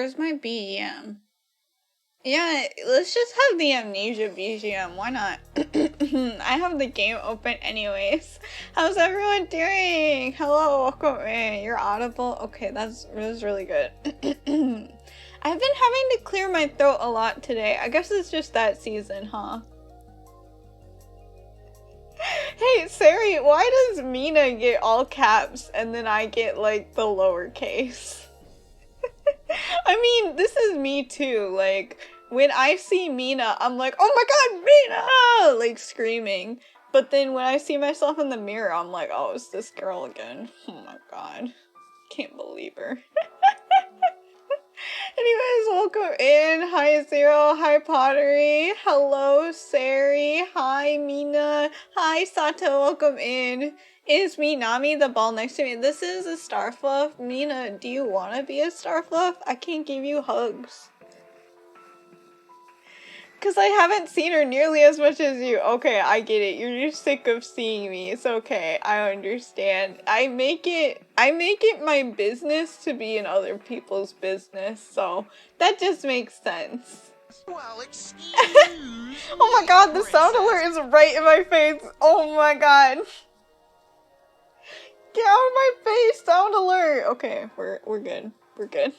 where's my BGM? Yeah, let's just have the Amnesia BGM, why not? I have the game open anyways. How's everyone doing? Hello, welcome in. You're audible? Okay, that's really good. I've been having to clear my throat a lot today. I guess it's just that season, huh? Hey, Sari, why does Mina get all caps and then I get, like, the lowercase? I mean, this is me too, like, when I see Mina, I'm like, oh my god, Mina! Like, screaming. But then when I see myself in the mirror, I'm like, oh, it's this girl again. Oh my god. Can't believe her. Anyways, welcome in. Hi, Zero. Hi, Pottery. Hello, Sari. Hi, Mina. Hi, Sato. Welcome in. Is me, Nami, the ball next to me? This is a Starfluff. Mina, do you want to be a Starfluff? I can't give you hugs. Because I haven't seen her nearly as much as you. Okay, I get it. You're just sick of seeing me. It's okay. I understand. I make it my business to be in other people's business, so that just makes sense. Well, excuse Oh my god, the sound alert is right in my face. Oh my god. Get out of my face, sound alert. Okay, we're good. We're good.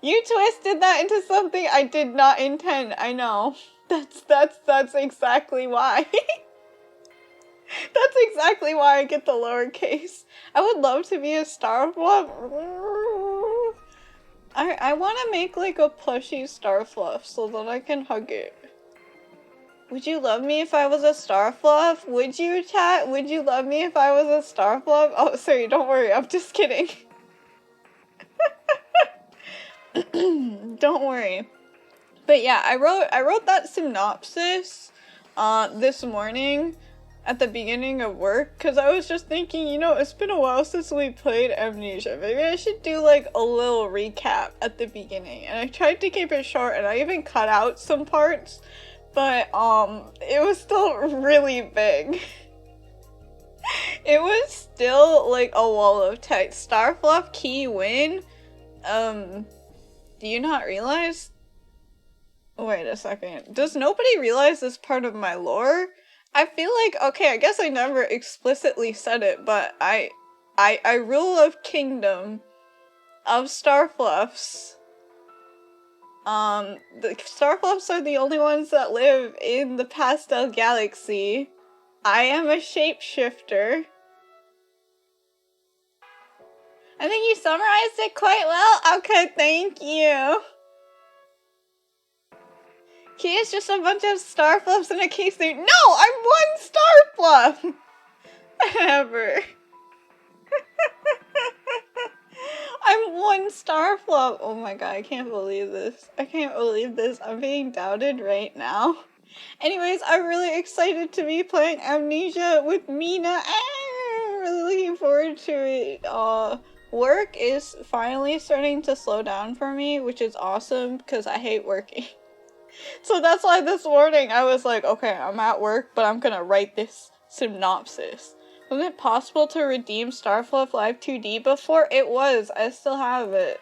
You twisted that into something I did not intend. I know. That's exactly why. That's exactly why I get the lowercase. I would love to be a Starfluff. I want to make like a plushie Starfluff so that I can hug it. Would you love me if I was a Starfluff? Would you, chat? Would you love me if I was a Starfluff? Oh, sorry, don't worry. I'm just kidding. Don't worry. But yeah, I wrote that synopsis this morning at the beginning of work because I was just thinking, you know, it's been a while since we played Amnesia. Maybe I should do like a little recap at the beginning. And I tried to keep it short and I even cut out some parts, but it was still really big. It was still like a wall of text. Starfluff key win. Do you not realize? Wait a second. Does nobody realize this part of my lore? I feel like, okay, I guess I never explicitly said it, but I rule a kingdom of Starfluffs. The Starfluffs are the only ones that live in the Pastel Galaxy. I am a shapeshifter. I think you summarized it quite well. Okay, thank you. Key is just a bunch of Starfluffs in a key suit. No, I'm one Starfluff! Ever. I'm one Starfluff! Oh my god, I can't believe this. I can't believe this. I'm being doubted right now. Anyways, I'm really excited to be playing Amnesia with Mina. I'm really looking forward to it. Work is finally starting to slow down for me, which is awesome because I hate working. So that's why this morning I was like, okay, I'm at work, but I'm gonna write this synopsis. Was it possible to redeem Starfluff Live 2D before? It was. I still have it.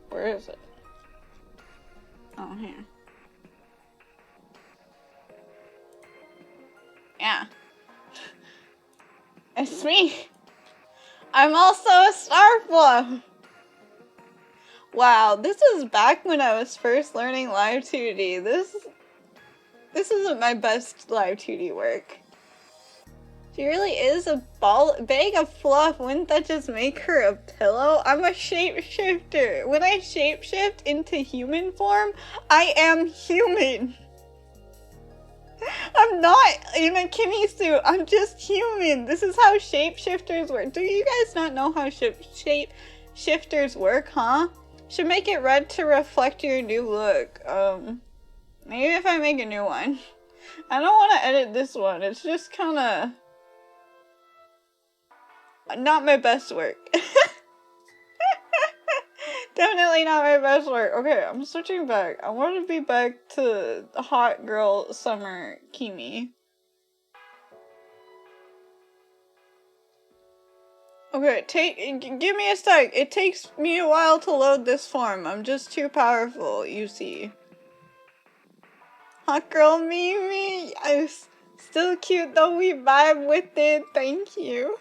Where is it? Oh, here. Yeah. It's me. I'm also a Starfluff! Wow, this was back when I was first learning Live 2D. This isn't my best Live 2D work. She really is a bag of fluff. Wouldn't that just make her a pillow? I'm a shapeshifter. When I shapeshift into human form, I am human. I'm not in a Kimmy suit. I'm just human. This is how shapeshifters work. Do you guys not know how shapeshifters work, huh? Should make it red to reflect your new look. Maybe if I make a new one. I don't want to edit this one. It's just kind of not my best work. Definitely not my best work. Okay, I'm switching back. I want to be back to hot girl summer Kimi. Okay, give me a sec. It takes me a while to load this form. I'm just too powerful, you see. Hot girl Mimi, I'm still cute though, we vibe with it. Thank you.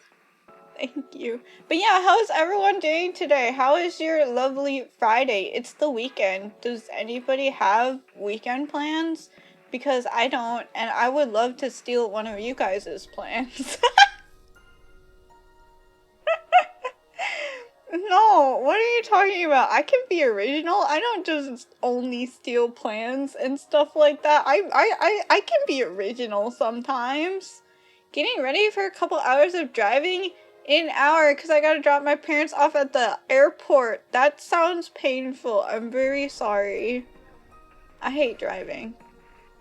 Thank you. But yeah, how's everyone doing today? How is your lovely Friday? It's the weekend. Does anybody have weekend plans? Because I don't, and I would love to steal one of you guys' plans. No, what are you talking about? I can be original. I don't just only steal plans and stuff like that. I can be original sometimes. Getting ready for a couple hours of driving in an hour because I gotta drop my parents off at the airport. That sounds painful. I'm very sorry. I hate driving.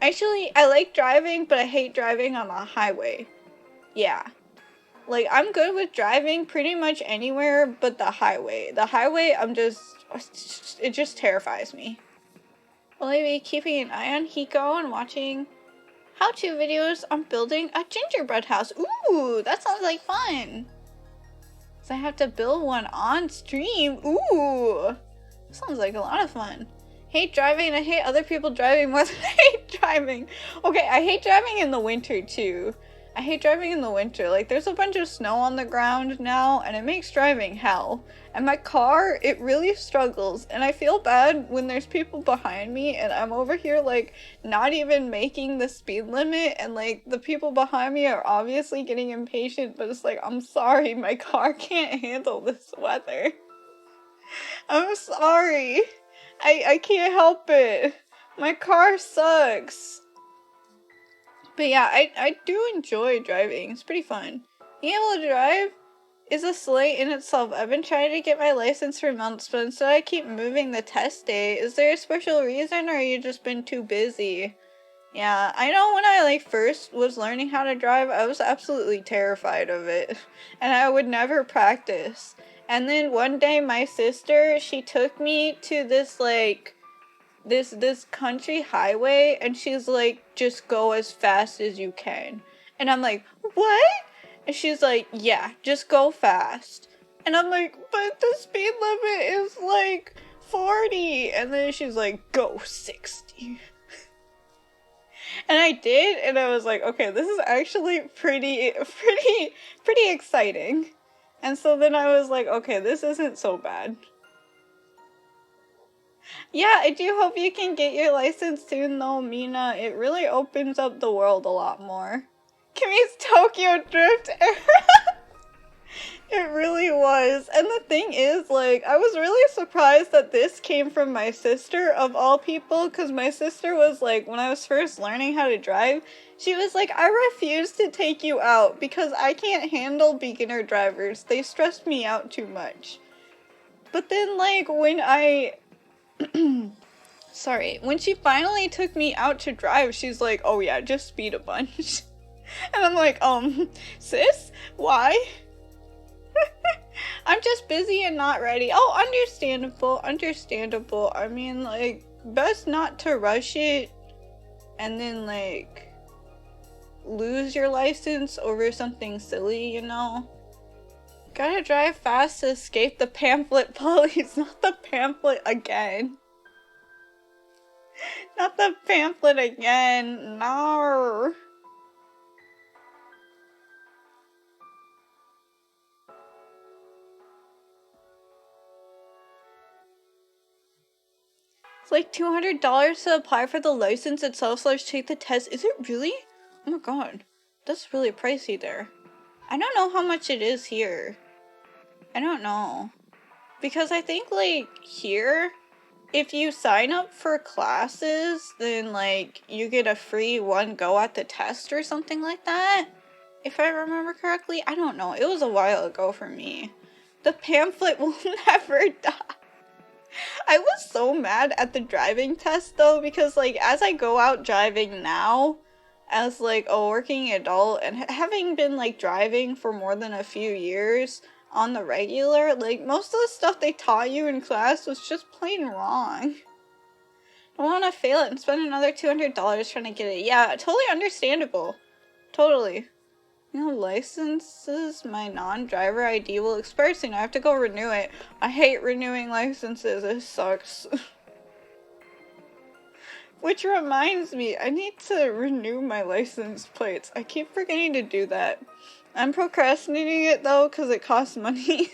Actually, I like driving, but I hate driving on the highway. Yeah. Like, I'm good with driving pretty much anywhere but the highway. The highway, it just terrifies me. Will I be keeping an eye on Hiko and watching how-to videos on building a gingerbread house? Ooh, that sounds like fun. So I have to build one on stream. Ooh, sounds like a lot of fun. Hate driving. I hate other people driving more than I hate driving. Okay, I hate driving in the winter too. I hate driving in the winter. Like, there's a bunch of snow on the ground now, and it makes driving hell. And my car, it really struggles. And I feel bad when there's people behind me, and I'm over here, like, not even making the speed limit, and, like, the people behind me are obviously getting impatient, but it's like, I'm sorry, my car can't handle this weather. I'm sorry. I can't help it. My car sucks. But yeah, I do enjoy driving. It's pretty fun. Being able to drive is a slate in itself. I've been trying to get my license for months, but instead I keep moving the test date. Is there a special reason, or have you just been too busy? Yeah, I know when I first was learning how to drive, I was absolutely terrified of it. And I would never practice. And then one day my sister, she took me to this this country highway, and she's like, just go as fast as you can. And I'm like, what? And she's like, yeah, just go fast. And I'm like, but the speed limit is like 40. And then she's like, go 60. And I did, and I was like, okay, this is actually pretty exciting. And so then I was like, okay, this isn't so bad. Yeah, I do hope you can get your license soon though, Mina. It really opens up the world a lot more. Kimmy's Tokyo Drift era! It really was. And the thing is, like, I was really surprised that this came from my sister, of all people, because my sister was like, when I was first learning how to drive, she was like, I refuse to take you out because I can't handle beginner drivers. They stress me out too much. But then, like, when when she finally took me out to drive, she's like, oh yeah, just speed a bunch. And I'm like, sis, why? I'm just busy and not ready. Oh, understandable. I mean, like, best not to rush it and then, like, lose your license over something silly, you know? Gotta drive fast to escape the pamphlet police. Not the pamphlet again. Not the pamphlet again. No. It's like $200 to apply for the license itself / take the test. Is it really? Oh my god. That's really pricey there. I don't know how much it is here. I don't know. Because I think, like, here, if you sign up for classes, then, like, you get a free one go at the test or something like that. If I remember correctly. I don't know. It was a while ago for me. The pamphlet will never die. I was so mad at the driving test, though, because, like, as I go out driving now, as, like, a working adult, and having been, like, driving for more than a few years on the regular, like, most of the stuff they taught you in class was just plain wrong. I want to fail it and spend another $200 trying to get it. Yeah, totally understandable. Totally. You know, licenses, my non-driver ID will expire soon. I have to go renew it. I hate renewing licenses. It sucks. Which reminds me, I need to renew my license plates. I keep forgetting to do that. I'm procrastinating it though because it costs money.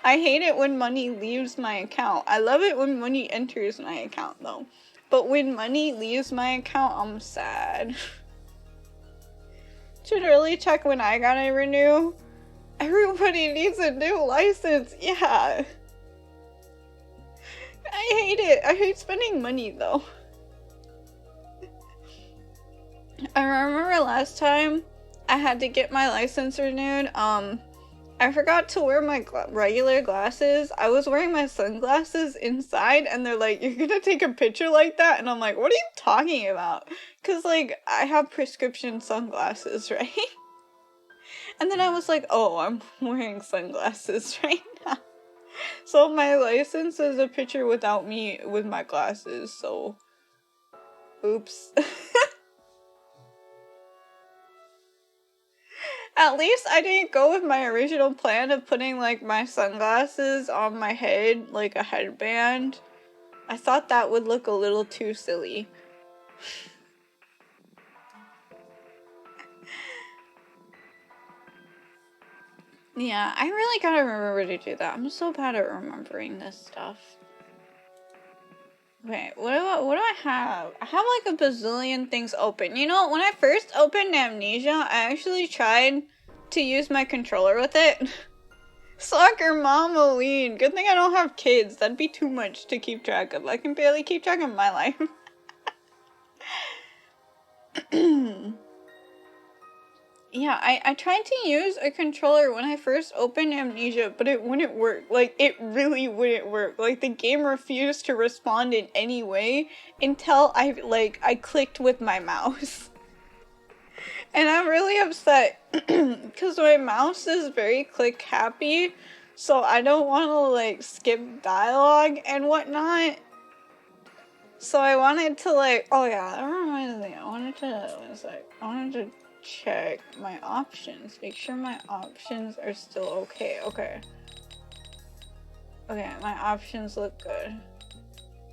I hate it when money leaves my account. I love it when money enters my account though. But when money leaves my account, I'm sad. Should really check when I gotta renew. Everybody needs a new license. Yeah. I hate it. I hate spending money though. I remember last time I had to get my license renewed. I forgot to wear my regular glasses. I was wearing my sunglasses inside and they're like, you're gonna take a picture like that? And I'm like, what are you talking about? Cause like, I have prescription sunglasses, right? And then I was like, oh, I'm wearing sunglasses right now. So my license is a picture without me with my glasses, so oops. At least I didn't go with my original plan of putting, like, my sunglasses on my head, like a headband. I thought that would look a little too silly. Yeah, I really gotta remember to do that. I'm so bad at remembering this stuff. Wait, what do I have? I have like a bazillion things open. You know, when I first opened Amnesia, I actually tried to use my controller with it. Soccer mama lean. Good thing I don't have kids. That'd be too much to keep track of. I can barely keep track of my life. Yeah, I tried to use a controller when I first opened Amnesia, but it wouldn't work. Like, it really wouldn't work. Like, the game refused to respond in any way until I clicked with my mouse. And I'm really upset, because my mouse is very click happy, so I don't want to, like, skip dialogue and whatnot. So I wanted to, like, oh yeah, that reminds me, I wanted to check my options, make sure my options are still okay. Okay, my options look good.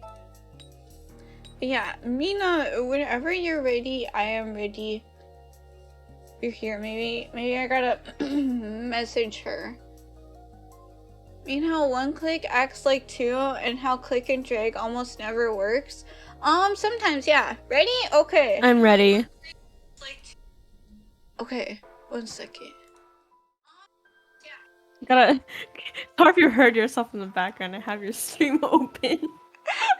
But yeah, Mina, whenever you're ready, I am ready. You're here. Maybe I gotta message her. You know how one click acts like two and how click and drag almost never works? Sometimes, yeah. Ready? Okay. I'm ready. Okay, 1 second. You gotta. Sorry if you heard yourself in the background. I have your stream open.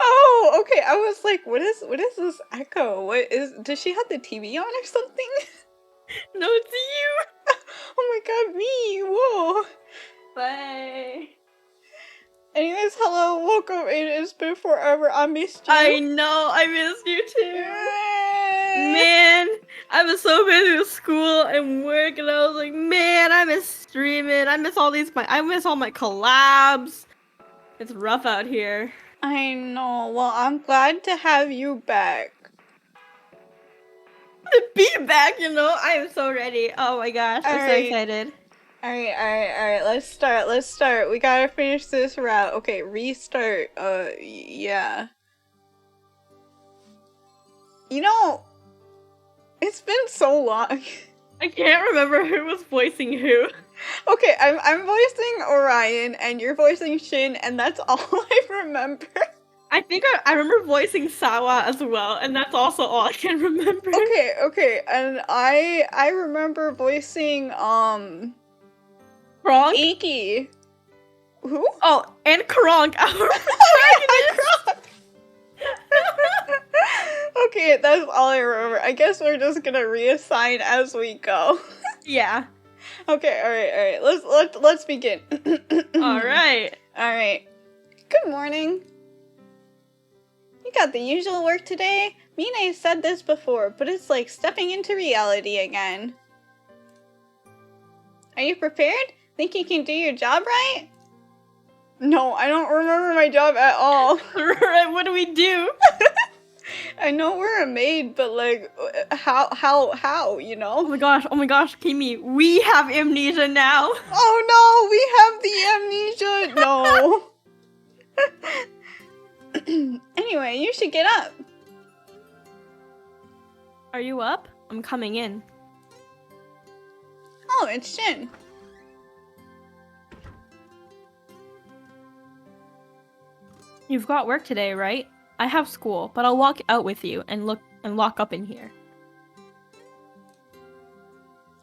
Oh, okay. I was like, what is this echo? Does she have the TV on or something? No, it's you. Oh my god, me. Whoa. Bye. Anyways, hello, welcome. It's been forever. I missed you. I know, I missed you too. Man, I was so busy with school and work, and I was like, man, I miss streaming. I miss all my collabs. It's rough out here. I know. Well, I'm glad to have you back. To be back, you know, I am so ready. Oh my gosh, I'm so excited. Alright, let's start. We gotta finish this route. Okay, restart. Yeah. You know, it's been so long. I can't remember who was voicing who. Okay, I'm voicing Orion, and you're voicing Shin, and that's all I remember. I think I remember voicing Sawa as well, and that's also all I can remember. Okay, and I remember voicing, Kronk? Iki. Who? Oh, and Kronk, our protagonist. Okay, that's all I remember. I guess we're just gonna reassign as we go. Yeah. Okay, alright. Let's begin. Alright. Good morning. You got the usual work today? Mina said this before, but it's like stepping into reality again. Are you prepared? Think you can do your job right? No, I don't remember my job at all. Right, what do we do? I know we're a maid, but like, how, you know? Oh my gosh, Kimi, we have amnesia now. Oh no, we have the amnesia. No. Anyway, you should get up. Are you up? I'm coming in. Oh, it's Shin. You've got work today, right? I have school, but I'll walk out with you and lock up in here.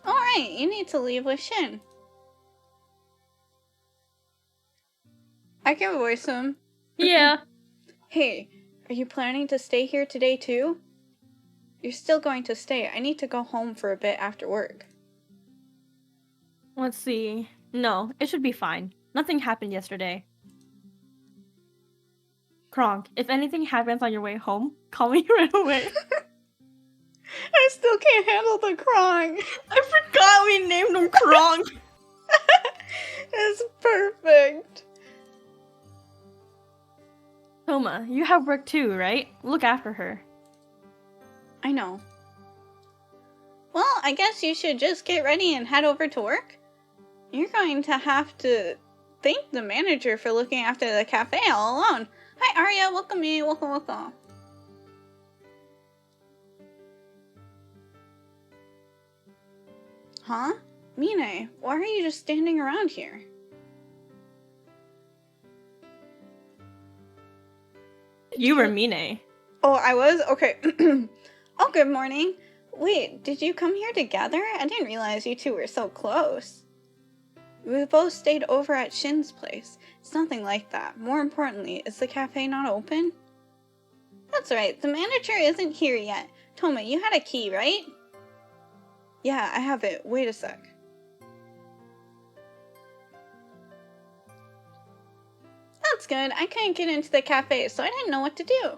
Alright, you need to leave with Shin. I can voice him. Yeah. Hey, are you planning to stay here today too? You're still going to stay. I need to go home for a bit after work. Let's see. No, it should be fine. Nothing happened yesterday. Kronk, if anything happens on your way home, call me right away. I still can't handle the Krong. I forgot we named him Kronk. It's perfect. Toma, you have work too, right? Look after her. I know. Well, I guess you should just get ready and head over to work. You're going to have to thank the manager for looking after the cafe all alone. Hi, Arya. Welcome in. Welcome. Huh? Mine, why are you just standing around here? You were Mine. Oh, I was? Okay. Oh, good morning. Wait, did you come here together? I didn't realize you two were so close. We both stayed over at Shin's place. It's nothing like that. More importantly, is the cafe not open? That's right, the manager isn't here yet. Toma, you had a key, right? Yeah, I have it. Wait a sec. That's good. I couldn't get into the cafe, so I didn't know what to do.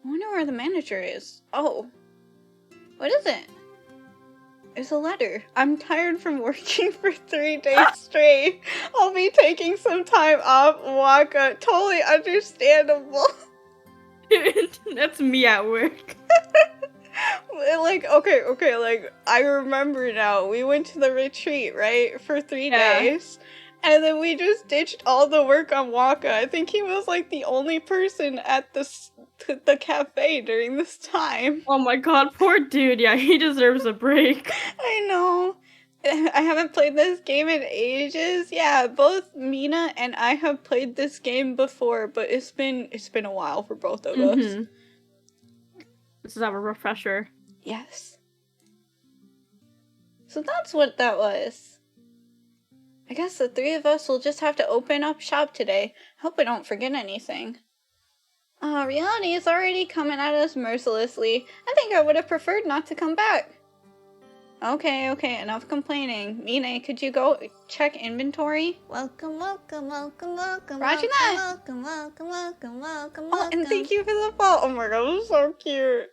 I wonder where the manager is. Oh. What is it? It's a letter. I'm tired from working for 3 days straight. I'll be taking some time off. Waka. Totally understandable. That's me at work. Like, okay, like, I remember now. We went to the retreat, right? For 3 days. And then we just ditched all the work on Waka. I think he was like the only person at the cafe during this time. Oh my god, poor dude. Yeah, he deserves a break. I know. I haven't played this game in ages. Yeah, both Mina and I have played this game before, but it's been a while for both of us. This is our refresher. Yes. So that's what that was. I guess the 3 of us will just have to open up shop today. Hope I don't forget anything. Reality is already coming at us mercilessly. I think I would have preferred not to come back. Okay, enough complaining. Mine, could you go check inventory? Welcome. Roger that. Welcome. Oh, and thank you for the follow. Oh my god, it was so cute.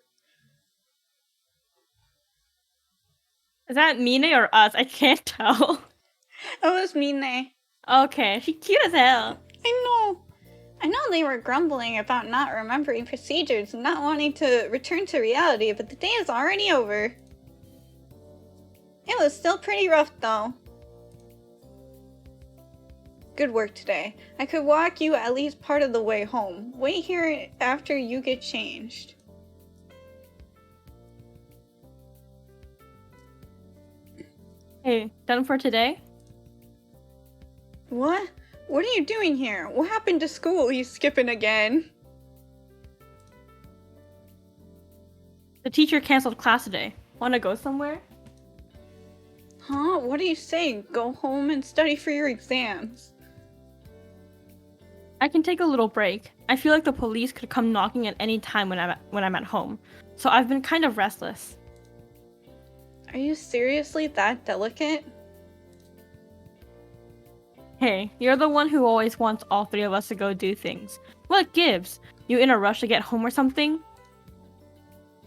Is that Mine or us? I can't tell. That was Mine. Okay, she's cute as hell. I know they were grumbling about not remembering procedures and not wanting to return to reality, but the day is already over. It was still pretty rough, though. Good work today. I could walk you at least part of the way home. Wait here after you get changed. Hey, done for today? What? What are you doing here? What happened to school? He's skipping again. The teacher canceled class today. Wanna go somewhere? Huh? What are you saying? Go home and study for your exams. I can take a little break. I feel like the police could come knocking at any time when I'm at home, so I've been kind of restless. Are you seriously that delicate? Hey, you're the one who always wants all 3 of us to go do things. What gives? You in a rush to get home or something?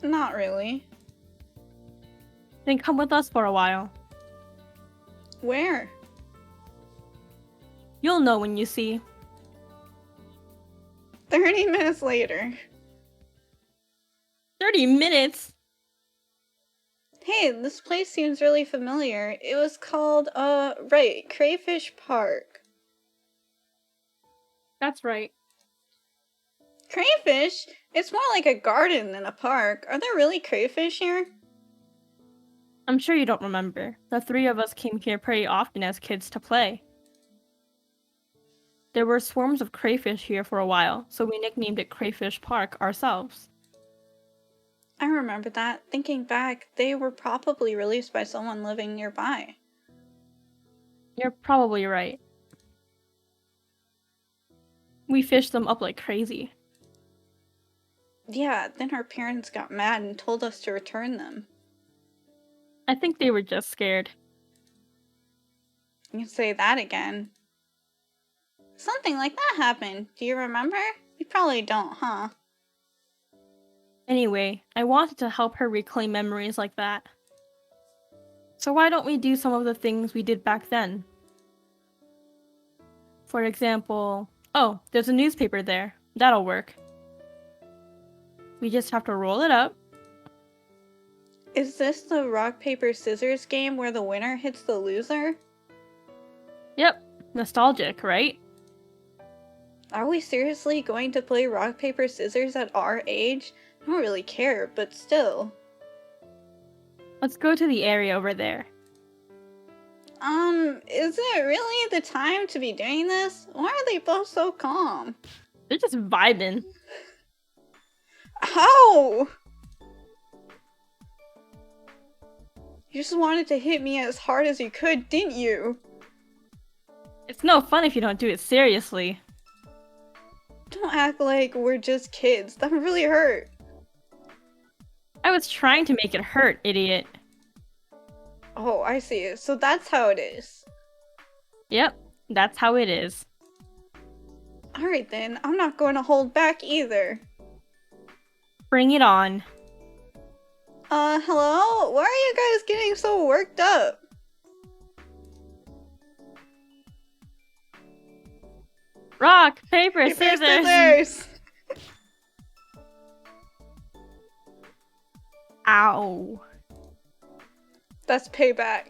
Not really. Then come with us for a while. Where? You'll know when you see. 30 minutes later. 30 minutes? Hey, this place seems really familiar. It was called, right, Crayfish Park. That's right. Crayfish? It's more like a garden than a park. Are there really crayfish here? I'm sure you don't remember. The three of us came here pretty often as kids to play. There were swarms of crayfish here for a while, so we nicknamed it Crayfish Park ourselves. I remember that. Thinking back, they were probably released by someone living nearby. You're probably right. We fished them up like crazy. Yeah, then our parents got mad and told us to return them. I think they were just scared. You can say that again. Something like that happened. Do you remember? You probably don't, huh? Anyway, I wanted to help her reclaim memories like that. So why don't we do some of the things we did back then? For example, oh, there's a newspaper there. That'll work. We just have to roll it up. Is this the rock, paper, scissors game where the winner hits the loser? Yep, nostalgic, right? Are we seriously going to play rock, paper, scissors at our age? I don't really care, but still. Let's go to the area over there. Is it really the time to be doing this? Why are they both so calm? They're just vibing. Ow! You just wanted to hit me as hard as you could, didn't you? It's no fun if you don't do it seriously. Don't act like we're just kids. That really hurt. I was trying to make it hurt, idiot. Oh, I see. So that's how it is. Yep, that's how it is. Alright then, I'm not going to hold back either. Bring it on. Hello? Why are you guys getting so worked up? Rock, paper, scissors! Ow. That's payback.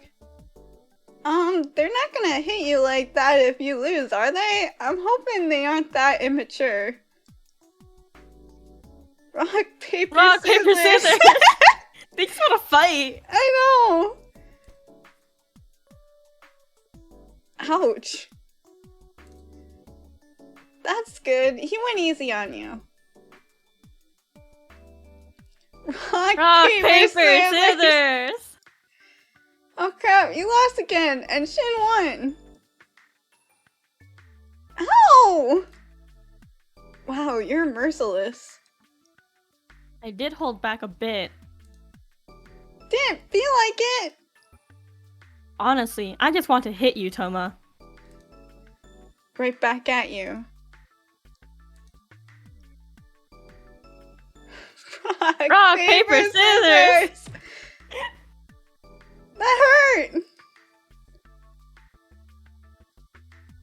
They're not gonna hit you like that if you lose, are they? I'm hoping they aren't that immature. Rock, paper, Rock, scissors! paper, scissors! They just want to fight! I know! Ouch. That's good. He went easy on you. Rock, paper, scissors! Oh crap, you lost again, and Shin won! Ow! Wow, you're merciless. I did hold back a bit. Didn't feel like it! Honestly, I just want to hit you, Toma. Right back at you. Rock, paper, scissors! That hurt!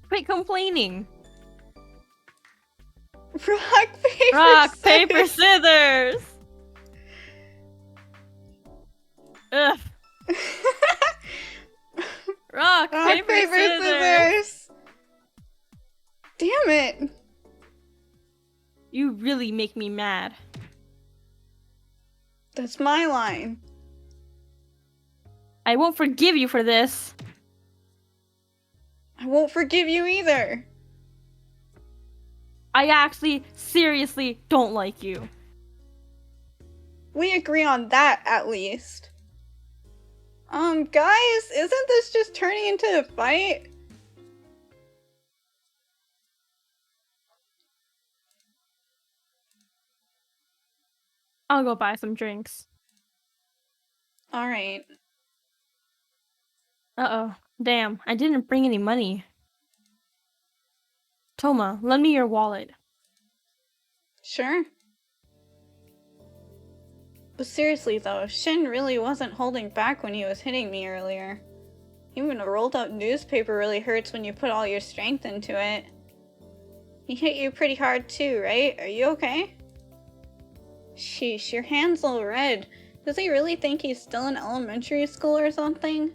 Quit complaining. Rock, paper, scissors! Ugh. Rock, paper, scissors! Damn it! You really make me mad. That's my line. I won't forgive you for this. I won't forgive you either. I actually, seriously don't like you. We agree on that, at least. Guys, isn't this just turning into a fight? I'll go buy some drinks. Alright. Uh-oh. Damn, I didn't bring any money. Toma, lend me your wallet. Sure. But seriously though, Shin really wasn't holding back when he was hitting me earlier. Even a rolled up newspaper really hurts when you put all your strength into it. He hit you pretty hard too, right? Are you okay? Sheesh, your hand's all red. Does he really think he's still in elementary school or something?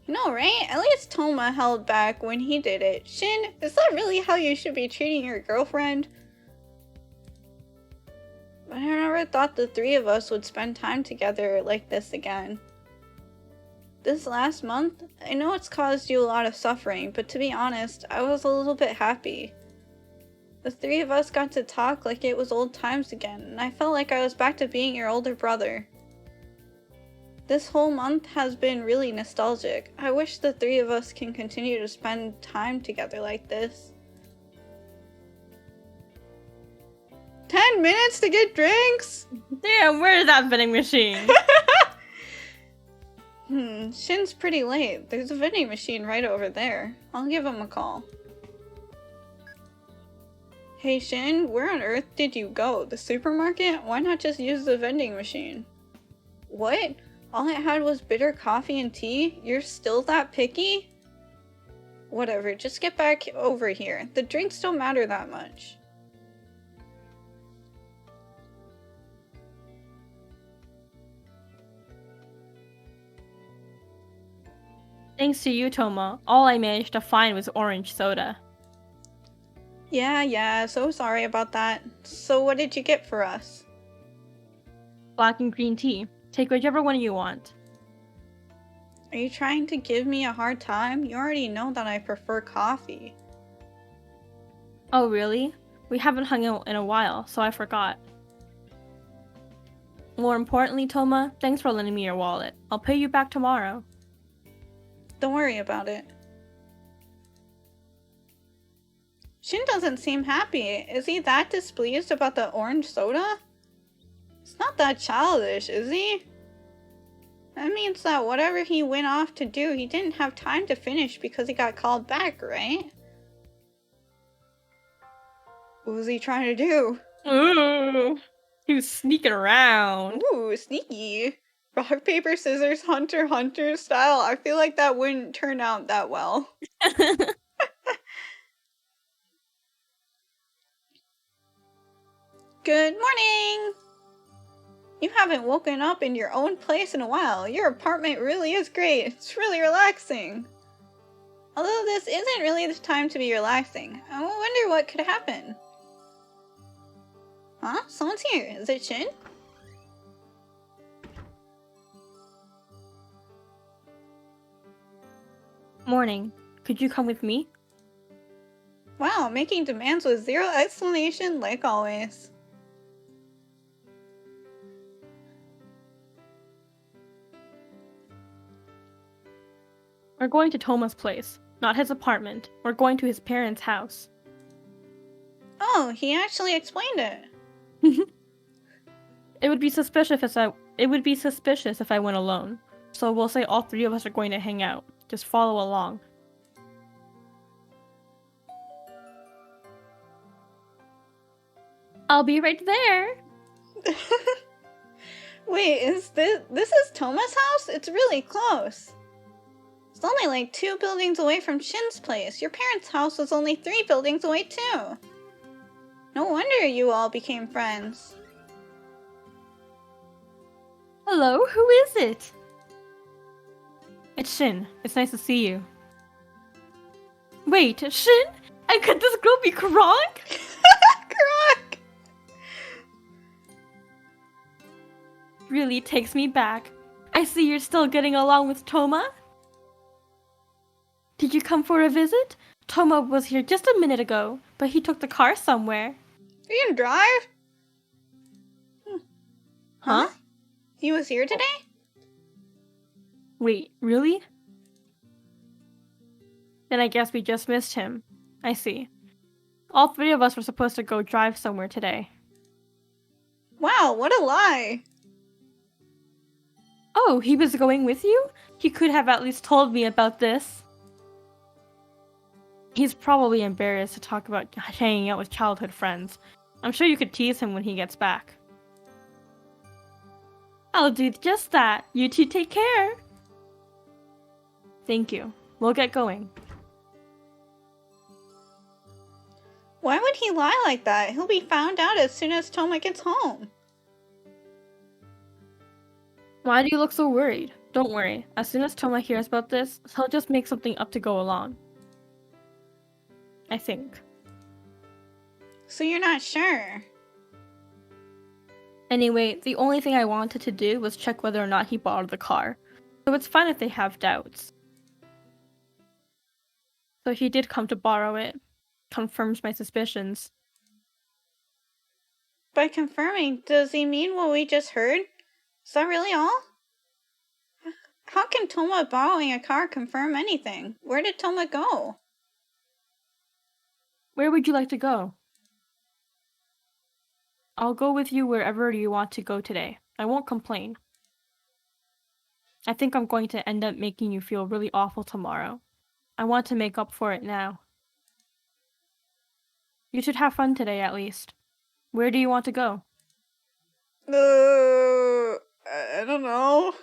You know, right? At least Toma held back when he did it. Shin, is that really how you should be treating your girlfriend? But I never thought the three of us would spend time together like this again. This last month, I know it's caused you a lot of suffering, but to be honest, I was a little bit happy. The three of us got to talk like it was old times again, and I felt like I was back to being your older brother. This whole month has been really nostalgic. I wish the three of us can continue to spend time together like this. 10 minutes to get drinks? Damn, where's that vending machine? Shin's pretty late. There's a vending machine right over there. I'll give him a call. Hey Shin, where on earth did you go? The supermarket? Why not just use the vending machine? What? All I had was bitter coffee and tea? You're still that picky? Whatever, just get back over here. The drinks don't matter that much. Thanks to you, Toma, all I managed to find was orange soda. Yeah, so sorry about that. So what did you get for us? Black and green tea. Take whichever one you want. Are you trying to give me a hard time? You already know that I prefer coffee. Oh, really? We haven't hung out in a while, so I forgot. More importantly, Toma, thanks for lending me your wallet. I'll pay you back tomorrow. Don't worry about it. Shin doesn't seem happy. Is he that displeased about the orange soda? It's not that childish, is he? That means that whatever he went off to do, he didn't have time to finish because he got called back, right? What was he trying to do? Ooh, he was sneaking around. Ooh, sneaky. Rock, paper, scissors, Hunter x Hunter style. I feel like that wouldn't turn out that well. Good morning! You haven't woken up in your own place in a while. Your apartment really is great. It's really relaxing. Although this isn't really the time to be relaxing. I wonder what could happen. Huh? Someone's here. Is it Shin? Morning. Could you come with me? Wow, making demands with zero explanation like always. We're going to Toma's place, not his apartment. We're going to his parents' house. Oh, he actually explained it. It would be suspicious if I went alone. So we'll say all three of us are going to hang out. Just follow along. I'll be right there. Wait, is this is Toma's house? It's really close. It's only like 2 buildings away from Shin's place. Your parents' house was only 3 buildings away too. No wonder you all became friends. Hello, who is it? It's Shin. It's nice to see you. Wait, Shin? And could this girl be Kronk? Kronk! Really takes me back. I see you're still getting along with Toma? Did you come for a visit? Toma was here just a minute ago, but he took the car somewhere. You can drive? Huh? He was here today? Wait, really? Then I guess we just missed him. I see. All 3 of us were supposed to go drive somewhere today. Wow, what a lie! Oh, he was going with you? He could have at least told me about this. He's probably embarrassed to talk about hanging out with childhood friends. I'm sure you could tease him when he gets back. I'll do just that. You two take care. Thank you. We'll get going. Why would he lie like that? He'll be found out as soon as Toma gets home. Why do you look so worried? Don't worry. As soon as Toma hears about this, he'll just make something up to go along. I think. So you're not sure? Anyway, the only thing I wanted to do was check whether or not he borrowed the car. So it's fine if they have doubts. So he did come to borrow it. Confirms my suspicions. By confirming, does he mean what we just heard? Is that really all? How can Toma borrowing a car confirm anything? Where did Toma go? Where would you like to go? I'll go with you wherever you want to go today. I won't complain. I think I'm going to end up making you feel really awful tomorrow. I want to make up for it now. You should have fun today at least. Where do you want to go? I don't know.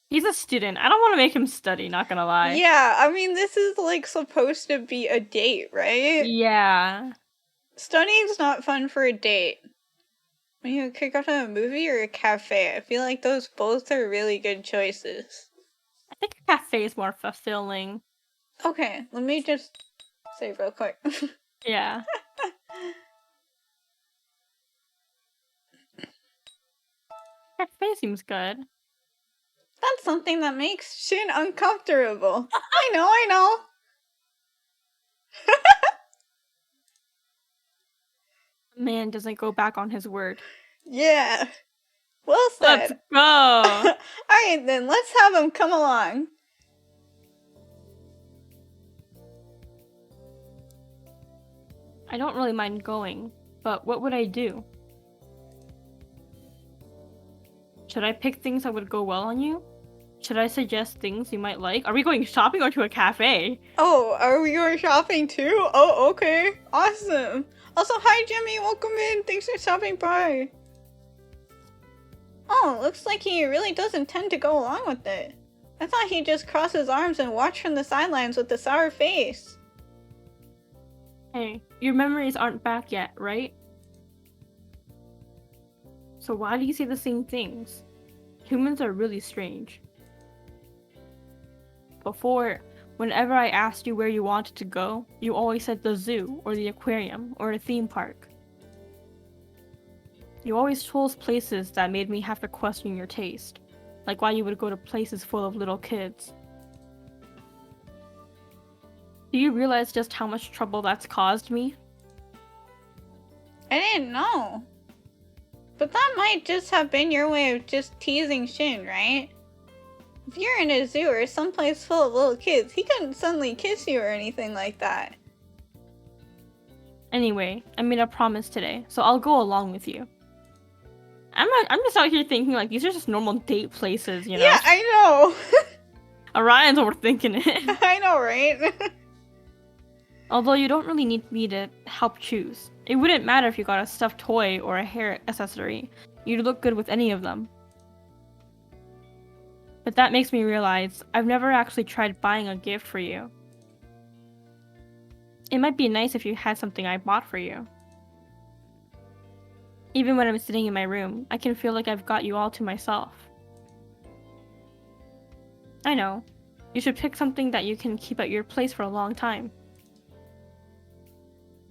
He's a student. I don't want to make him study, not gonna lie. Yeah, I mean, this is like supposed to be a date, right? Yeah. Studying's not fun for a date. When you could go to a movie or a cafe, I feel like those both are really good choices. I think a cafe is more fulfilling. Okay, let me just say real quick. Yeah. Cafe seems good. That's something that makes Shin uncomfortable. I know. Man doesn't go back on his word. Yeah. Well said. Let's go. Alright then, let's have him come along. I don't really mind going, but what would I do? Should I pick things that would go well on you? Should I suggest things you might like? Are we going shopping or to a cafe? Oh, are we going shopping too? Oh, okay. Awesome. Also, hi Jimmy, welcome in. Thanks for stopping by. Oh, looks like he really does intend to go along with it. I thought he'd just cross his arms and watch from the sidelines with a sour face. Hey, your memories aren't back yet, right? So why do you say the same things? Humans are really strange. Before, whenever I asked you where you wanted to go, you always said the zoo, or the aquarium, or a theme park. You always chose places that made me have to question your taste, like why you would go to places full of little kids. Do you realize just how much trouble that's caused me? I didn't know. But that might just have been your way of just teasing Shin, right? If you're in a zoo or someplace full of little kids, he couldn't suddenly kiss you or anything like that. Anyway, I made a promise today, so I'll go along with you. I'm just out here thinking like these are just normal date places, you know? Yeah, I know. Orion's overthinking it. I know, right? Although you don't really need me to help choose. It wouldn't matter if you got a stuffed toy or a hair accessory. You'd look good with any of them. But that makes me realize I've never actually tried buying a gift for you. It might be nice if you had something I bought for you. Even when I'm sitting in my room, I can feel like I've got you all to myself. I know. You should pick something that you can keep at your place for a long time.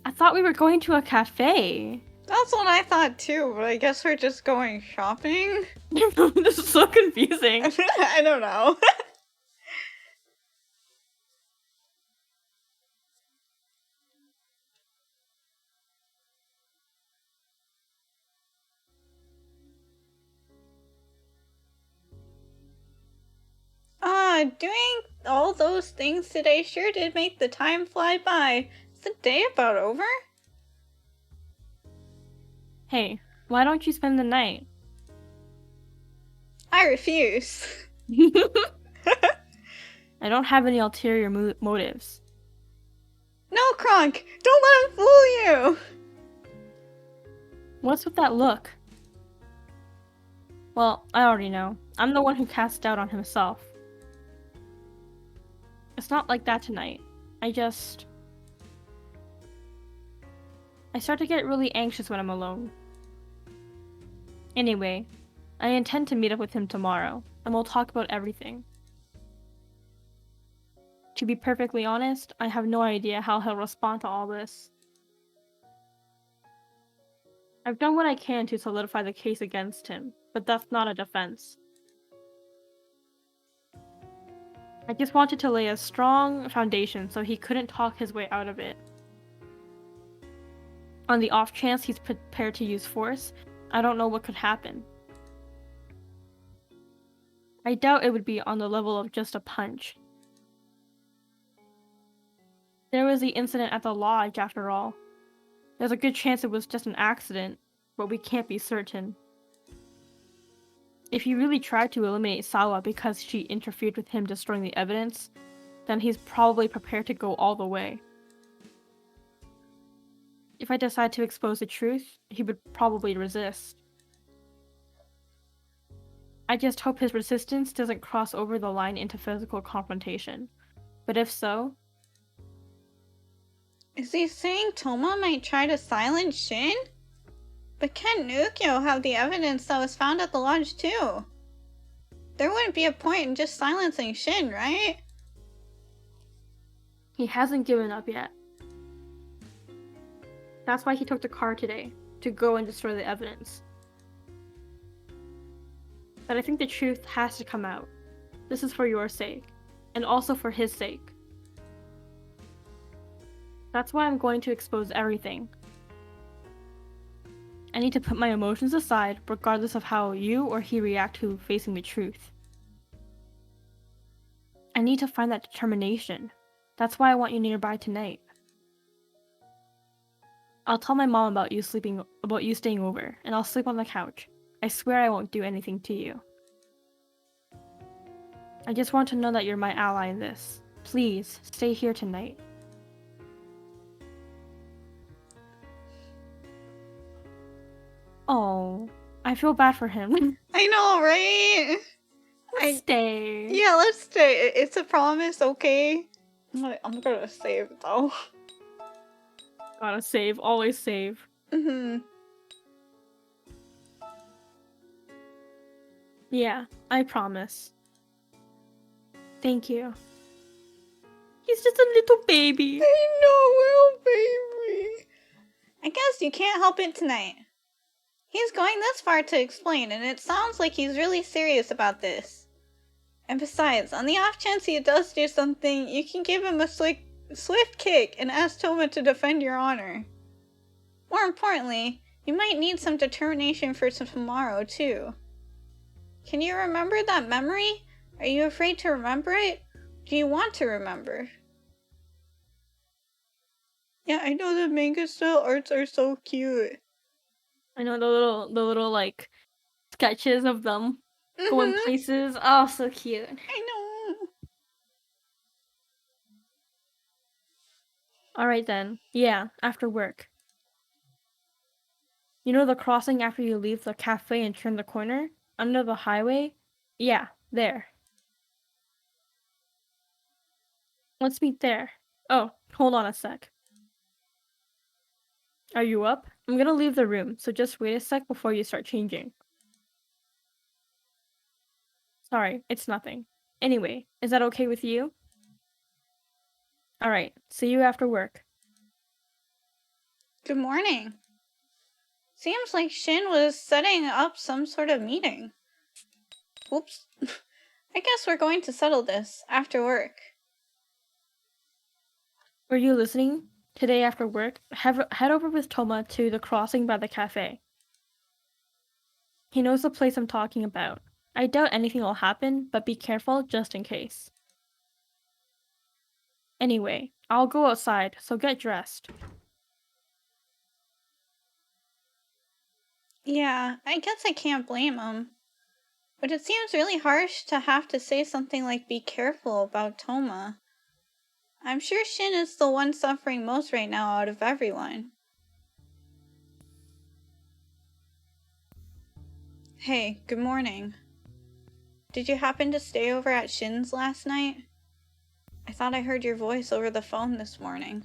I thought we were going to a cafe. That's what I thought too, but I guess we're just going shopping? This is so confusing. I don't know. Doing all those things today sure did make the time fly by. Is the day about over? Hey, why don't you spend the night? I refuse. I don't have any ulterior motives. No, Kronk! Don't let him fool you! What's with that look? Well, I already know. I'm the one who cast doubt on himself. It's It's not like that tonight. I start to get really anxious when I'm alone. Anyway, I intend to meet up with him tomorrow, and we'll talk about everything. To be perfectly honest, I have no idea how he'll respond to all this. I've done what I can to solidify the case against him, but that's not a defense. I just wanted to lay a strong foundation so he couldn't talk his way out of it. On the off chance he's prepared to use force, I don't know what could happen. I doubt it would be on the level of just a punch. There was the incident at the lodge, after all. There's a good chance it was just an accident, but we can't be certain. If he really tried to eliminate Sawa because she interfered with him destroying the evidence, then he's probably prepared to go all the way. If I decide to expose the truth, he would probably resist. I just hope his resistance doesn't cross over the line into physical confrontation. But if so... Is he saying Toma might try to silence Shin? But can't Nukyo have the evidence that was found at the lodge too? There wouldn't be a point in just silencing Shin, right? He hasn't given up yet. That's why he took the car today, to go and destroy the evidence. But I think the truth has to come out. This is for your sake, and also for his sake. That's why I'm going to expose everything. I need to put my emotions aside, regardless of how you or he react to facing the truth. I need to find that determination. That's why I want you nearby tonight. I'll tell my mom about you staying over, and I'll sleep on the couch. I swear I won't do anything to you. I just want to know that you're my ally in this. Please, stay here tonight. Oh, I feel bad for him. I know, right? Let's stay. Yeah, let's stay. It's a promise, okay? I'm gonna save though. Gotta save, always save. Yeah, I promise. Thank you. He's just a little baby. I know, little baby. I guess you can't help it tonight. He's going this far to explain, and it sounds like he's really serious about this. And besides, on the off chance he does do something, you can give him a swift kick and ask Toma to defend your honor. More importantly, you might need some determination for tomorrow, too. Can you remember that memory? Are you afraid to remember it? Do you want to remember? Yeah, I know the manga style arts are so cute. I know the little like sketches of them going places. Oh, so cute. I know. Alright then. Yeah, after work. You know the crossing after you leave the cafe and turn the corner? Under the highway? Yeah, there. Let's meet there. Oh, hold on a sec. Are you up? I'm gonna leave the room, so just wait a sec before you start changing. Sorry, it's nothing. Anyway, is that okay with you? Alright, see you after work. Good morning. Seems like Shin was setting up some sort of meeting. Oops. I guess we're going to settle this after work. Were you listening? Today after work, head over with Toma to the crossing by the cafe. He knows the place I'm talking about. I doubt anything will happen, but be careful just in case. Anyway, I'll go outside, so get dressed. Yeah, I guess I can't blame him. But it seems really harsh to have to say something like be careful about Toma. I'm sure Shin is the one suffering most right now out of everyone. Hey, good morning. Did you happen to stay over at Shin's last night? I thought I heard your voice over the phone this morning.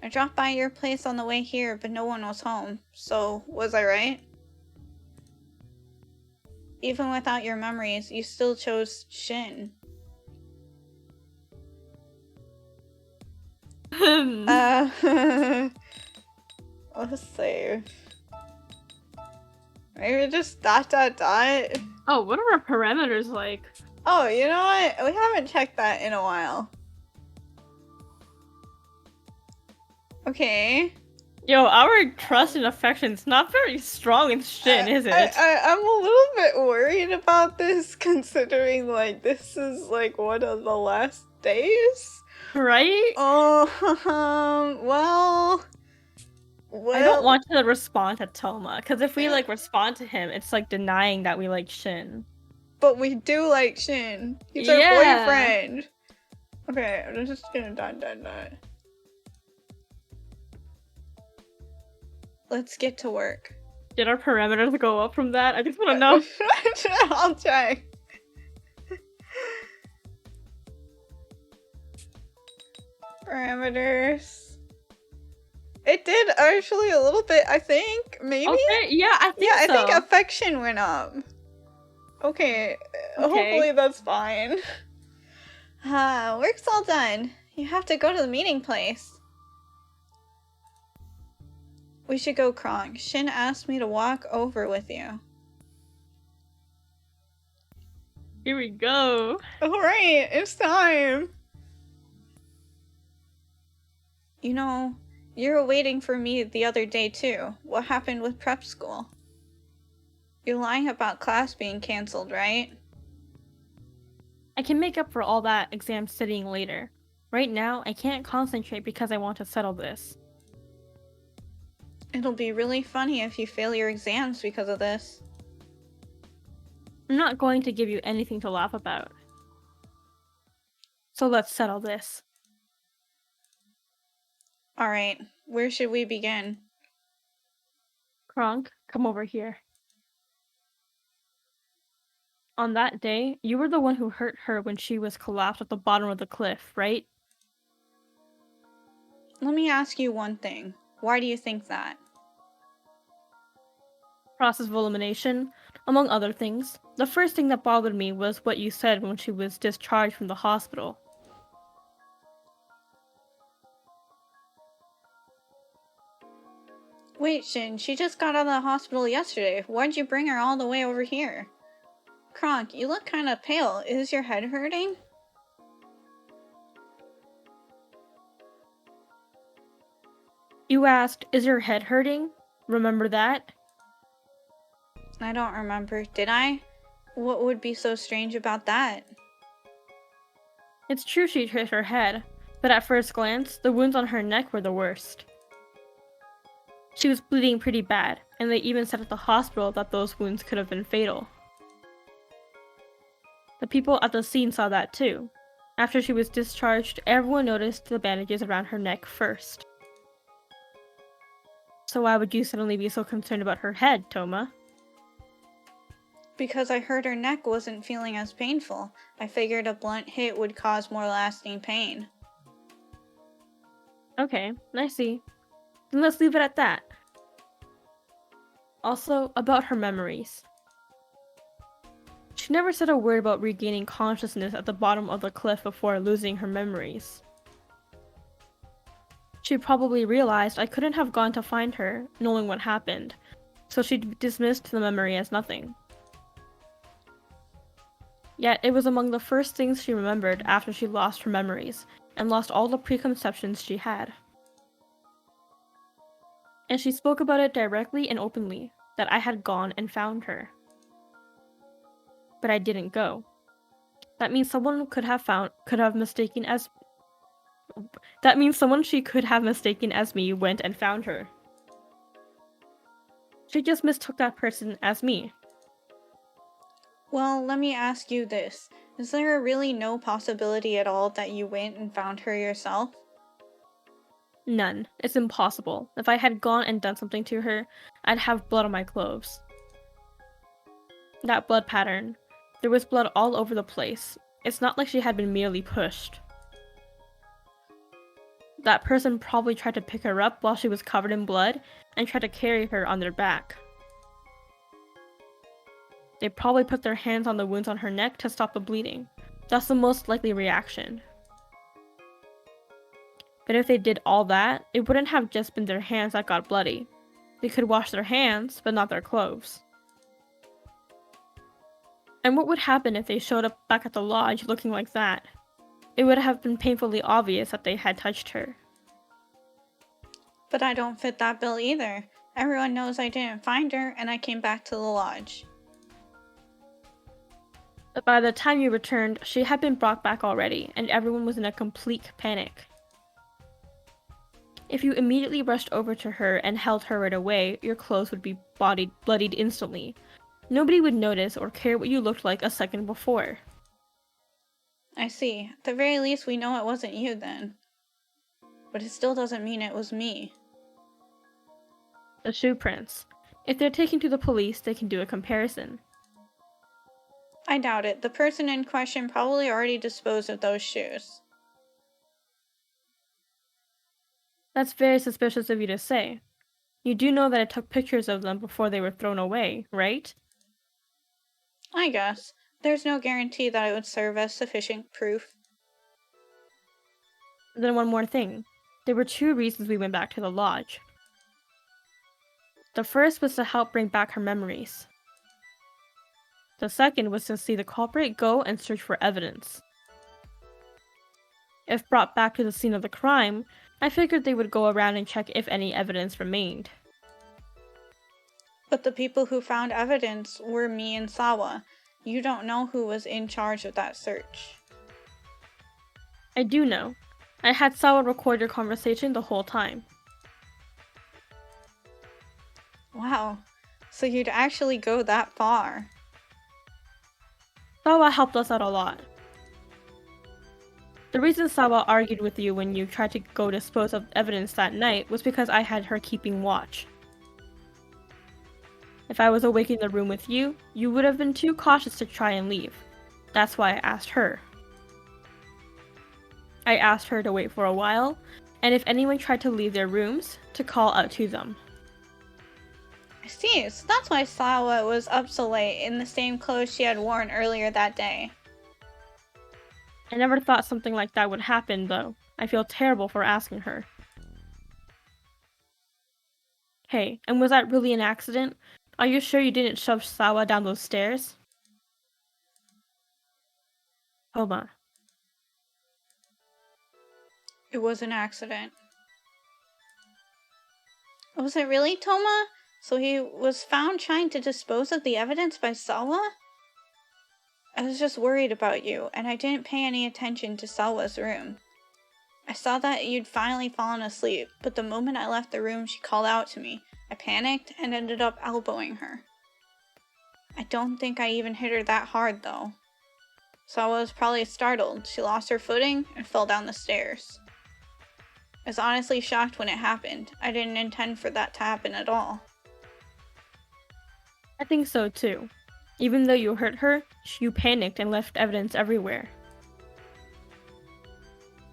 I dropped by your place on the way here, but no one was home. So, was I right? Even without your memories, you still chose Shin. Let's save. Maybe just ... Oh, what are our parameters like? Oh, you know what? We haven't checked that in a while. Okay. Yo, our trust and affection's not very strong in Shin, is it? I'm a little bit worried about this, considering, like, this is, like, one of the last days. Right? Well... I don't want to respond to Toma, because if we, like, respond to him, it's, like, denying that we like Shin. But we do like Shin. He's our boyfriend. Okay, I'm just gonna dot. Let's get to work. Did our parameters go up from that? I just want to know. I'll check. Parameters. It did actually a little bit, I think. Maybe? Okay, yeah, I think so. I think affection went up. Okay, hopefully that's fine. Work's all done. You have to go to the meeting place. We should go, Kronk. Shin asked me to walk over with you. Here we go. Alright, it's time. You know, you were waiting for me the other day too. What happened with prep school? You're lying about class being cancelled, right? I can make up for all that exam studying later. Right now, I can't concentrate because I want to settle this. It'll be really funny if you fail your exams because of this. I'm not going to give you anything to laugh about. So let's settle this. Alright, where should we begin? Kronk, come over here. On that day, you were the one who hurt her when she was collapsed at the bottom of the cliff, right? Let me ask you one thing. Why do you think that? Process of elimination, among other things. The first thing that bothered me was what you said when she was discharged from the hospital. Wait, Shin, she just got out of the hospital yesterday. Why'd you bring her all the way over here? Kronk, you look kinda pale. Is your head hurting? You asked, is your head hurting? Remember that? I don't remember. Did I? What would be so strange about that? It's true she hit her head, but at first glance, the wounds on her neck were the worst. She was bleeding pretty bad, and they even said at the hospital that those wounds could have been fatal. The people at the scene saw that too. After she was discharged, everyone noticed the bandages around her neck first. So why would you suddenly be so concerned about her head, Toma? Because I heard her neck wasn't feeling as painful. I figured a blunt hit would cause more lasting pain. Okay, I see. Then let's leave it at that. Also, about her memories. She never said a word about regaining consciousness at the bottom of the cliff before losing her memories. She probably realized I couldn't have gone to find her, knowing what happened, so she dismissed the memory as nothing. Yet it was among the first things she remembered after she lost her memories, and lost all the preconceptions she had. And she spoke about it directly and openly, that I had gone and found her. But I didn't go. That means someone she could have mistaken as me went and found her. She just mistook that person as me. Well, let me ask you this. Is there really no possibility at all that you went and found her yourself? None. It's impossible. If I had gone and done something to her, I'd have blood on my clothes. That blood pattern. There was blood all over the place. It's not like she had been merely pushed. That person probably tried to pick her up while she was covered in blood and tried to carry her on their back. They probably put their hands on the wounds on her neck to stop the bleeding. That's the most likely reaction. But if they did all that, it wouldn't have just been their hands that got bloody. They could wash their hands, but not their clothes. And what would happen if they showed up back at the lodge looking like that? It would have been painfully obvious that they had touched her. But I don't fit that bill either. Everyone knows I didn't find her, and I came back to the lodge. But by the time you returned, she had been brought back already, and everyone was in a complete panic. If you immediately rushed over to her and held her right away, your clothes would be bloodied instantly. Nobody would notice or care what you looked like a second before. I see. At the very least, we know it wasn't you then. But it still doesn't mean it was me. The shoe prints. If they're taken to the police, they can do a comparison. I doubt it. The person in question probably already disposed of those shoes. That's very suspicious of you to say. You do know that I took pictures of them before they were thrown away, right? I guess. There's no guarantee that it would serve as sufficient proof. Then one more thing. There were 2 reasons we went back to the lodge. The first was to help bring back her memories. The second was to see the culprit go and search for evidence. If brought back to the scene of the crime, I figured they would go around and check if any evidence remained. But the people who found evidence were me and Sawa. You don't know who was in charge of that search. I do know. I had Sawa record your conversation the whole time. Wow. So you'd actually go that far. Sawa helped us out a lot. The reason Sawa argued with you when you tried to go dispose of evidence that night was because I had her keeping watch. If I was awake in the room with you, you would have been too cautious to try and leave. That's why I asked her. I asked her to wait for a while, and if anyone tried to leave their rooms, to call out to them. I see, so that's why Sawa was up so late in the same clothes she had worn earlier that day. I never thought something like that would happen, though. I feel terrible for asking her. Hey, and was that really an accident? Are you sure you didn't shove Sawa down those stairs? Homa. It was an accident. Was it really, Toma? So he was found trying to dispose of the evidence by Sawa? I was just worried about you, and I didn't pay any attention to Sawa's room. I saw that you'd finally fallen asleep, but the moment I left the room, she called out to me. I panicked and ended up elbowing her. I don't think I even hit her that hard, though. Sawa was probably startled. She lost her footing and fell down the stairs. I was honestly shocked when it happened. I didn't intend for that to happen at all. I think so too. Even though you hurt her, you panicked and left evidence everywhere.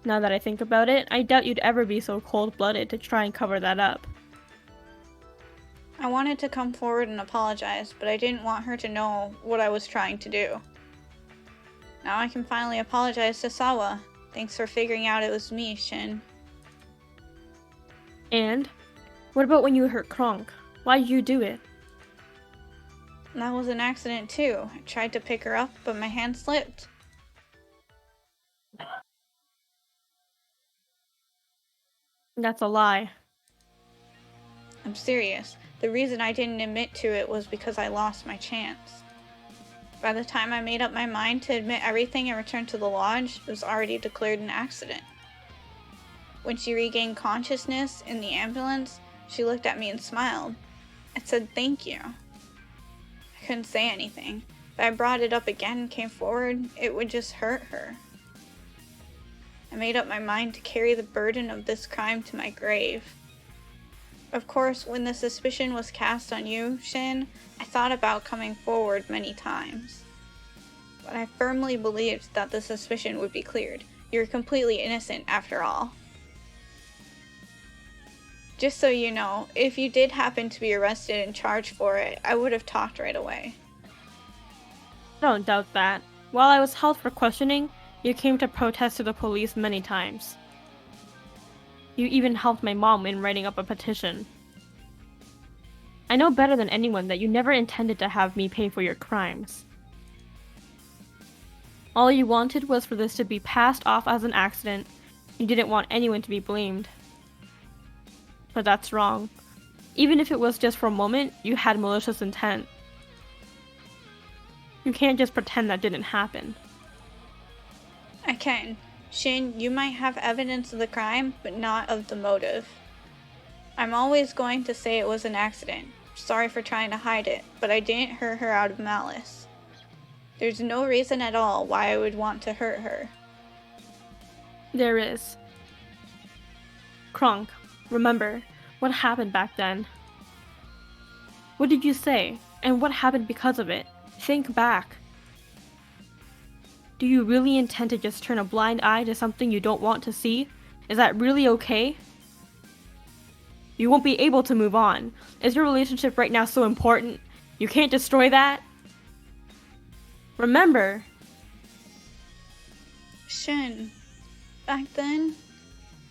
Now that I think about it, I doubt you'd ever be so cold-blooded to try and cover that up. I wanted to come forward and apologize, but I didn't want her to know what I was trying to do. Now I can finally apologize to Sawa. Thanks for figuring out it was me, Shin. And? What about when you hurt Kronk? Why'd you do it? That was an accident too. I tried to pick her up, but my hand slipped. That's a lie. I'm serious. The reason I didn't admit to it was because I lost my chance. By the time I made up my mind to admit everything and return to the lodge, it was already declared an accident. When she regained consciousness in the ambulance, she looked at me and smiled. I said thank you. I couldn't say anything. If I brought it up again and came forward, it would just hurt her. I made up my mind to carry the burden of this crime to my grave. Of course, when the suspicion was cast on you, Shin, I thought about coming forward many times. But I firmly believed that the suspicion would be cleared. You're completely innocent after all. Just so you know, if you did happen to be arrested and charged for it, I would have talked right away. I don't doubt that. While I was held for questioning, you came to protest to the police many times. You even helped my mom in writing up a petition. I know better than anyone that you never intended to have me pay for your crimes. All you wanted was for this to be passed off as an accident. You didn't want anyone to be blamed. But that's wrong. Even if it was just for a moment, you had malicious intent. You can't just pretend that didn't happen. I can. Shin, you might have evidence of the crime, but not of the motive. I'm always going to say it was an accident. Sorry for trying to hide it, but I didn't hurt her out of malice. There's no reason at all why I would want to hurt her. There is. Kronk, remember what happened back then. What did you say, and what happened because of it? Think back. Do you really intend to just turn a blind eye to something you don't want to see? Is that really okay? You won't be able to move on. Is your relationship right now so important? You can't destroy that? Remember. Shin, back then,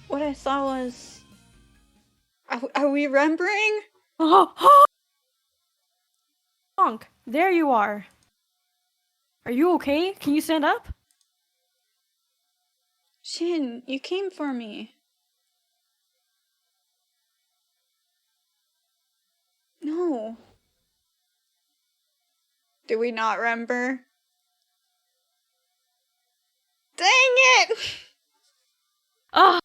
what I saw was... Are we remembering? Kronk, there you are. Are you okay? Can you stand up? Shin, you came for me. No. Did we not remember? Dang it! Ugh.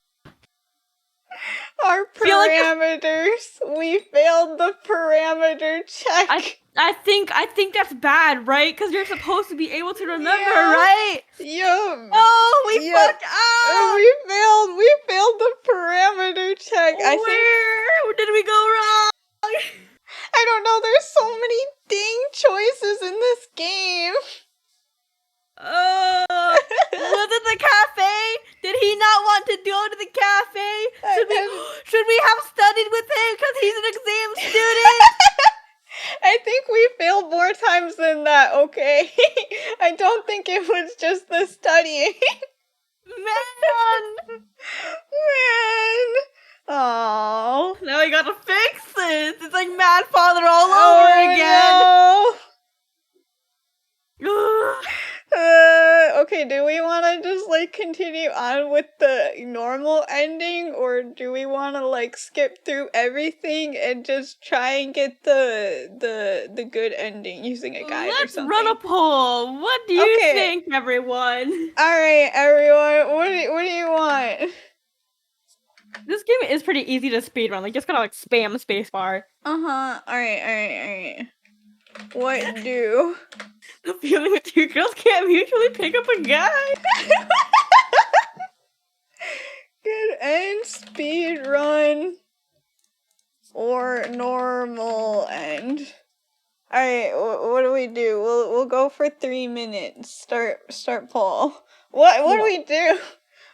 Our parameters. We failed the parameter check. I think that's bad, right? Because you're supposed to be able to remember, Yeah. right? Yup. Oh, we Yup. fucked up. We failed the parameter check. Where did we go wrong? I don't know. There's so many dang choices in this game. Was it the cafe? Did he not want to go to the cafe? Should we have studied with him because he's an exam student? I think we failed more times than that, okay? I don't think it was just the studying. Man! Aww. Now we gotta fix this. It's like Mad Father all over again. No. Okay, do we want to just, like, continue on with the normal ending, or do we want to, like, skip through everything and just try and get the good ending using a guide or something? Let's run a poll. What do you think, everyone? Alright, everyone, what do you want? This game is pretty easy to speedrun, like, just gotta, like, spam spacebar. Uh-huh, alright. What do? The feeling that two girls can't mutually pick up a guy. Good end, speed run, or normal end. Alright, what do we do? We'll go for 3 minutes. Start poll. What do we do?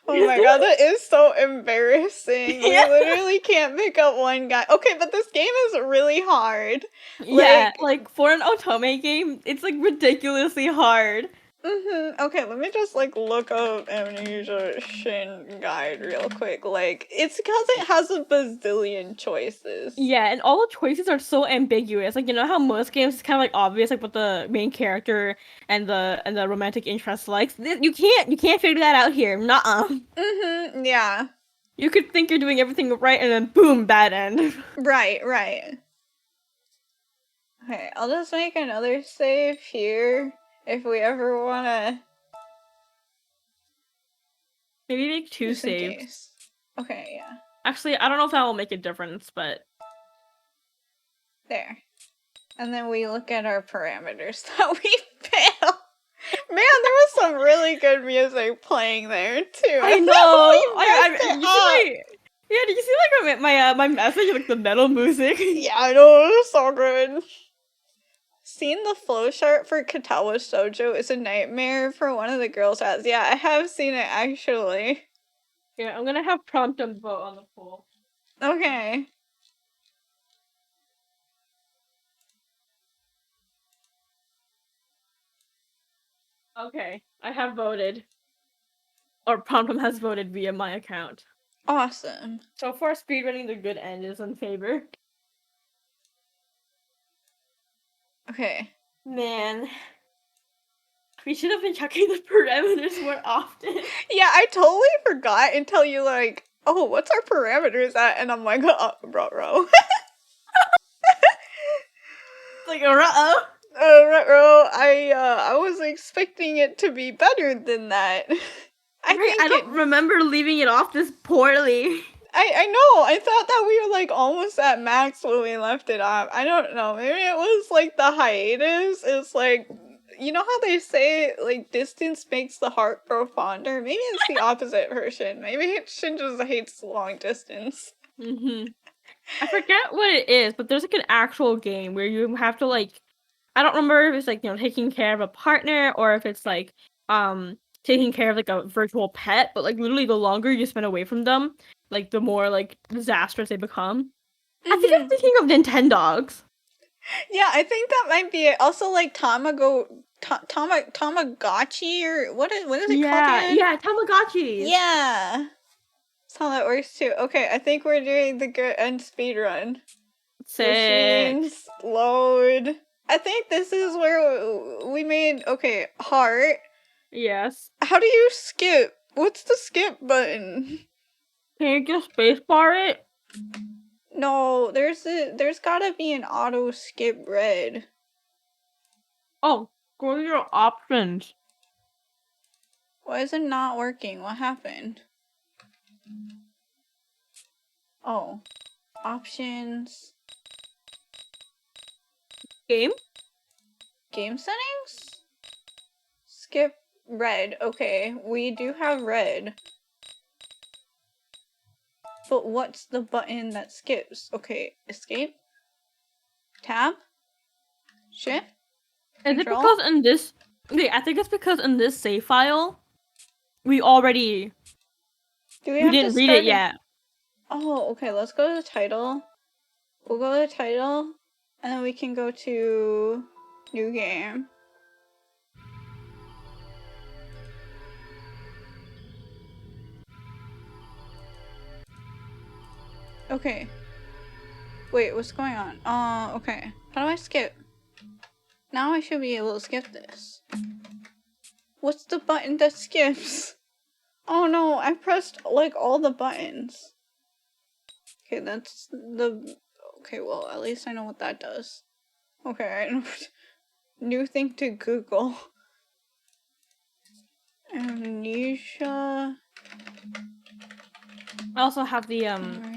Oh my god, that is so embarrassing. We literally can't pick up one guy. Okay, but this game is really hard. Yeah, like for an otome game, it's like ridiculously hard. Okay, let me just like look up Amnesia Shin guide real quick. Like, it's because it has a bazillion choices. Yeah, and all the choices are so ambiguous. Like, you know how most games is kind of like obvious, like what the main character and the romantic interest likes. You can't figure that out here. Nuh-uh. Yeah. You could think you're doing everything right, and then boom, bad end. Right. Okay, I'll just make another save here. If we ever wanna... Maybe make 2 saves. Okay, yeah. Actually, I don't know if that will make a difference, but... There. And then we look at our parameters that we failed. Man, there was some really good music playing there, too. I know! Did you see like my message, like the metal music? Yeah, I know, it was so good. Seeing the flowchart for Katawa Shoujo is a nightmare for one of the girls has. Yeah, I have seen it actually. Yeah, I'm gonna have prompt them vote on the poll. Okay. Okay, I have voted. Or Pom has voted via my account. Awesome. So far, speedrunning the good end is in favor. Okay. Man. We should have been checking the parameters more often. Yeah, I totally forgot until you like, oh, what's our parameters at? And I'm like, bro. Like, uh-oh. I was expecting it to be better than that. I don't remember leaving it off this poorly. I know. I thought that we were like almost at max when we left it off. I don't know. Maybe it was like the hiatus. It's like, you know how they say like distance makes the heart grow fonder? Maybe it's the opposite version. Maybe Shin just hates long distance. Mm-hmm. I forget what it is, but there's like an actual game where you have to like, I don't remember if it's like, taking care of a partner or if it's like taking care of like a virtual pet, but like literally the longer you spend away from them, like the more like disastrous they become. I think I'm thinking of Nintendogs. Yeah, I think that might be it. Also, like Tamagotchi or what is it called again? Yeah, Tamagotchis. Yeah, that's how that works too. Okay, I think we're doing the good end speed run. Sick. Machines load. I think this is where we made heart. Yes. How do you skip? What's the skip button? Can you just spacebar it? No, there's gotta be an auto skip red. Oh, go to your options. Why is it not working? What happened? Oh, options. Game Settings? Skip red. Okay, we do have red. But what's the button that skips? Okay, escape? Tab? Shift? Is it Control? because in this... Okay, I think it's because in this save file, we already... Do we didn't read it yet. Oh, okay, let's go to the title. We'll go to the title, and then we can go to new game. Okay. Wait, what's going on? Okay. How do I skip? Now I should be able to skip this. What's the button that skips? Oh no, I pressed like all the buttons. Okay, that's the... Okay, well, at least I know what that does. Okay, I know. New thing to Google. Amnesia... I also have the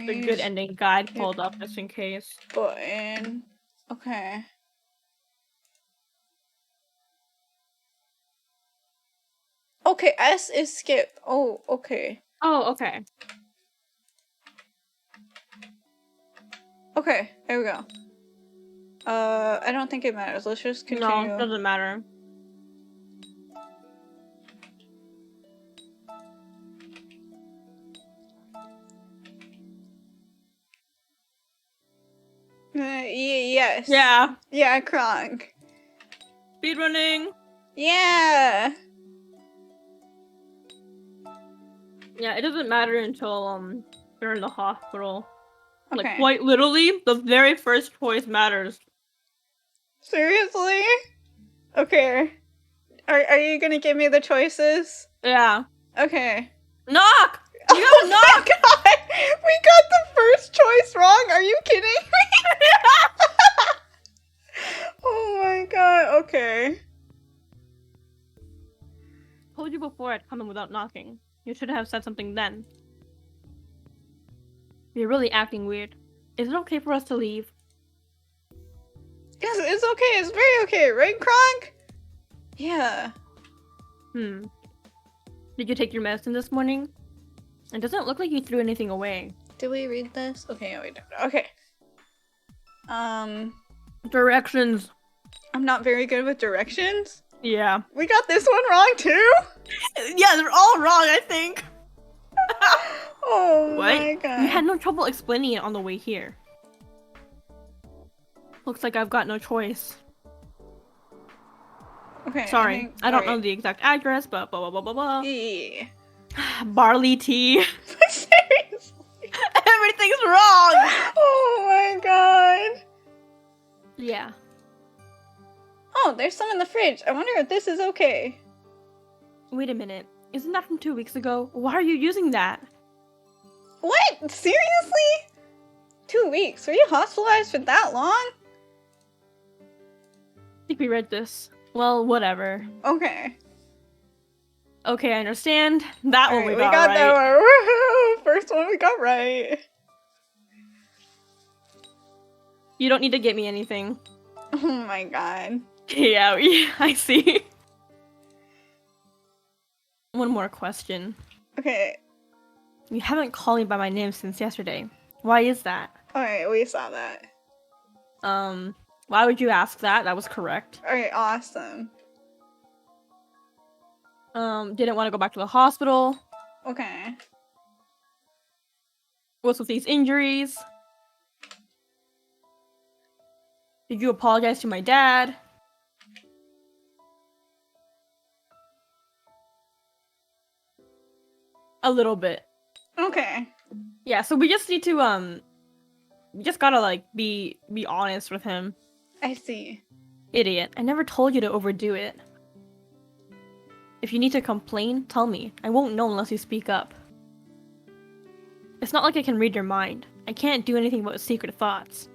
good ending guide pulled up just in case. Button. Okay. Okay, S is skip. Oh, okay. Oh, okay. Okay, there we go. I don't think it matters. Let's just continue. No, it doesn't matter. Yes. Yeah. Yeah, Kronk. Speedrunning. Yeah. Yeah, it doesn't matter until you're in the hospital. Okay. Like quite literally, the very first choice matters. Seriously? Okay. Are you gonna give me the choices? Yeah. Okay. Knock! You gotta knock! God! We got the first choice wrong? Are you kidding me? Oh my god, okay. Told you before I'd come in without knocking. You should have said something then. You're really acting weird. Is it okay for us to leave? Yes, it's okay. It's very okay, right, Kronk? Yeah. Did you take your medicine this morning? It doesn't look like you threw anything away. Did we read this? Okay, we don't. Okay. Directions. I'm not very good with directions. Yeah. We got this one wrong too? Yeah, they're all wrong, I think. Oh What? my god. We had no trouble explaining it on the way here. Looks like I've got no choice. Okay. Sorry, I don't know alright. the exact address, but blah blah blah blah blah. Yeah. Barley tea. Seriously? Everything's wrong! Oh my god. Yeah. Oh, there's some in the fridge. I wonder if this is okay. Wait a minute. Isn't that from 2 weeks ago? Why are you using that? What? Seriously? 2 weeks? Were you hospitalized for that long? I think we read this. Well, whatever. Okay. Okay, I understand. That one Alright, we got right. that one. Woohoo! First one we got right. You don't need to get me anything. Oh my god. Yeah, I see. One more question. Okay. You haven't called me by my name since yesterday. Why is that? Alright, we saw that. Why would you ask that? That was correct. Alright, awesome. Didn't want to go back to the hospital. Okay. What's with these injuries? Did you apologize to my dad? A little bit. Okay. Yeah, so we just need to, we just gotta, like, be honest with him. I see. Idiot. I never told you to overdo it. If you need to complain, tell me. I won't know unless you speak up. It's not like I can read your mind. I can't do anything about secret thoughts.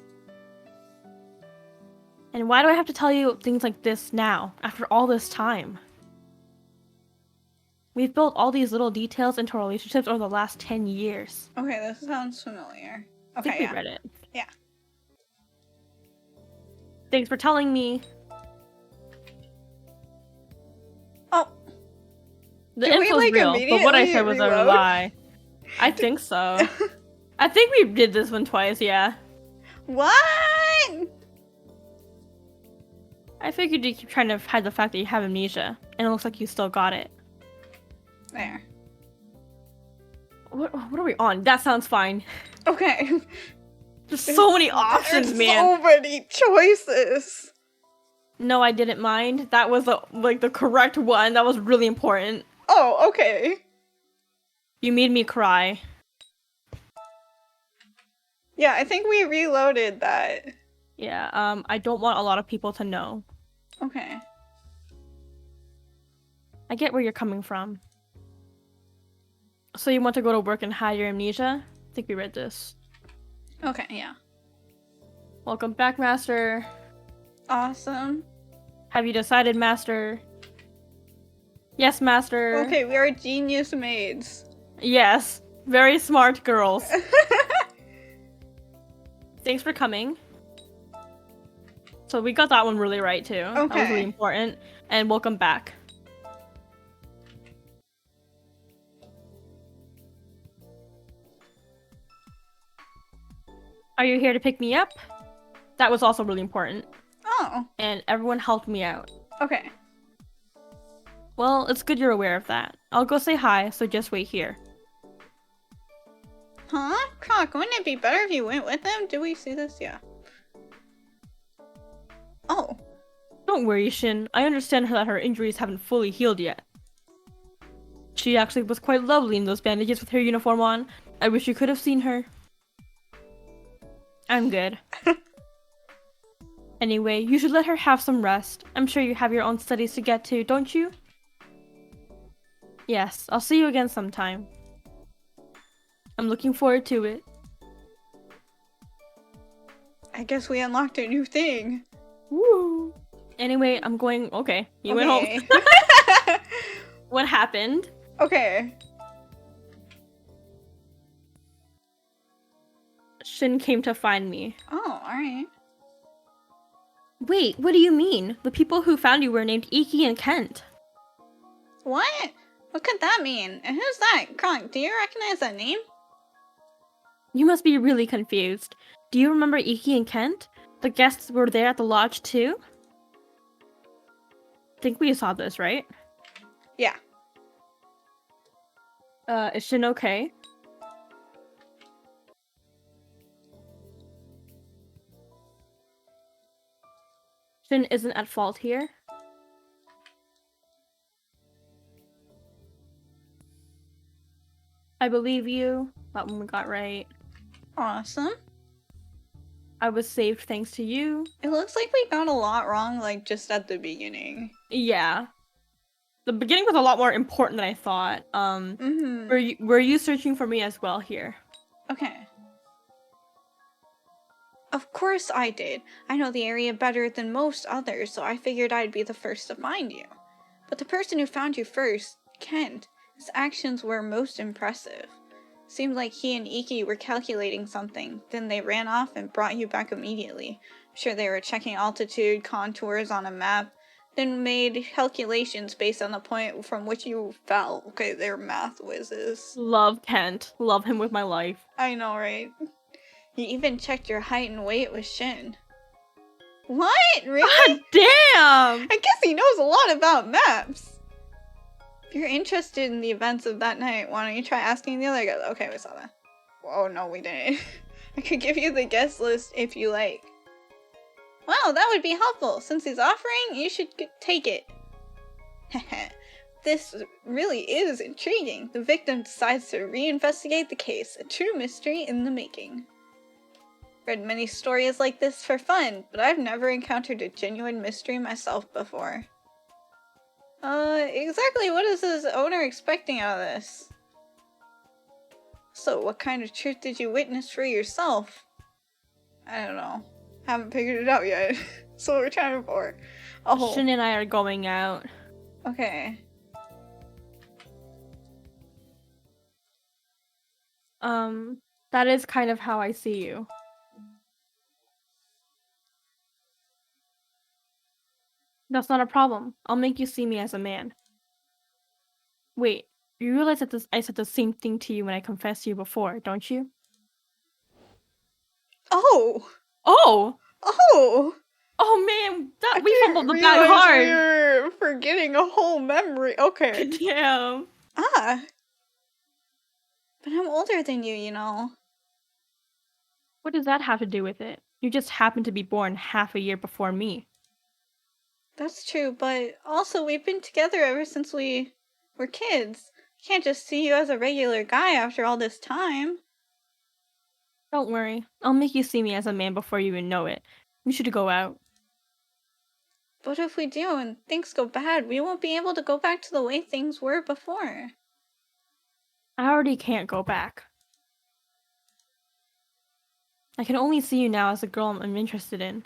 And why do I have to tell you things like this now, after all this time? We've built all these little details into our relationships over the last 10 years. Okay, this sounds familiar. I think Okay, we read it. Yeah. Thanks for telling me. Oh. The Did we, info's like, real, but what I immediately said was a reload? lie. I think so. I think we did this one twice, yeah. What? I figured you keep trying to hide the fact that you have amnesia, and it looks like you still got it. There. What are we on? That sounds fine. Okay. There's so many options, There's man. so many choices. No, I didn't mind. That was the correct one. That was really important. Oh, okay. You made me cry. Yeah, I think we reloaded that. Yeah, I don't want a lot of people to know. Okay. I get where you're coming from. So you want to go to work and hide your amnesia? I think we read this. Okay, yeah. Welcome back, Master. Awesome. Have you decided, Master? Yes, Master. Okay, we are genius maids. Yes. Very smart girls. Thanks for coming. So we got that one really right, too. That was really Okay. important. And welcome back. Are you here to pick me up? That was also really important. Oh, And everyone helped me out. okay. Well, it's good you're aware of that. I'll go say hi, so just wait here. Huh? Croc, wouldn't it be better if you went with them? Did we see this? Yeah. Oh. Don't worry, Shin. I understand that her injuries haven't fully healed yet. She actually was quite lovely in those bandages with her uniform on. I wish you could have seen her. I'm good. Anyway, you should let her have some rest. I'm sure you have your own studies to get to, don't you? Yes, I'll see you again sometime. I'm looking forward to it. I guess we unlocked a new thing. Woo! Anyway, I'm going. Okay, you went home. What happened? Okay. Shin came to find me. Oh, alright. Wait, what do you mean? The people who found you were named Iki and Kent. What? What could that mean? And who's that? Croc, do you recognize that name? You must be really confused. Do you remember Iki and Kent? The guests were there at the lodge too? Think we saw this, right? Yeah. Is Shin okay? Shin isn't at fault here. I believe you. That one we got right. Awesome. I was saved thanks to you. It looks like we got a lot wrong, like, just at the beginning. Yeah. The beginning was a lot more important than I thought. Were you searching for me as well here? Okay. Of course I did. I know the area better than most others, so I figured I'd be the first to find you. But the person who found you first, Kent, his actions were most impressive. Seemed like he and Iki were calculating something, then they ran off and brought you back immediately. I'm sure they were checking altitude, contours on a map, then made calculations based on the point from which you fell. Okay, they're math whizzes. Love Kent. Love him with my life. I know, right? He even checked your height and weight with Shin. What? Really? God damn! I guess he knows a lot about maps. If you're interested in the events of that night, why don't you try asking the other guys? Okay, we saw that. Oh, no, we didn't. I could give you the guest list if you like. Well, that would be helpful. Since he's offering, you should take it. This really is intriguing. The victim decides to reinvestigate the case. A true mystery in the making. Read many stories like this for fun, but I've never encountered a genuine mystery myself before. Exactly what is his owner expecting out of this? So, what kind of truth did you witness for yourself? I don't know. Haven't figured it out yet. That's what we're trying for. Oh. Shin and I are going out. Okay. That is kind of how I see you. That's not a problem. I'll make you see me as a man. Wait, you realize that I said the same thing to you when I confessed to you before, don't you? Oh! Oh! Oh! Oh man, we fumbled the bag hard! We're forgetting a whole memory. Okay. Damn. Ah. But I'm older than you, you know. What does that have to do with it? You just happened to be born half a year before me. That's true, but also we've been together ever since we were kids. I can't just see you as a regular guy after all this time. Don't worry, I'll make you see me as a man before you even know it. We should go out. But if we do and things go bad, we won't be able to go back to the way things were before. I already can't go back. I can only see you now as a girl I'm interested in.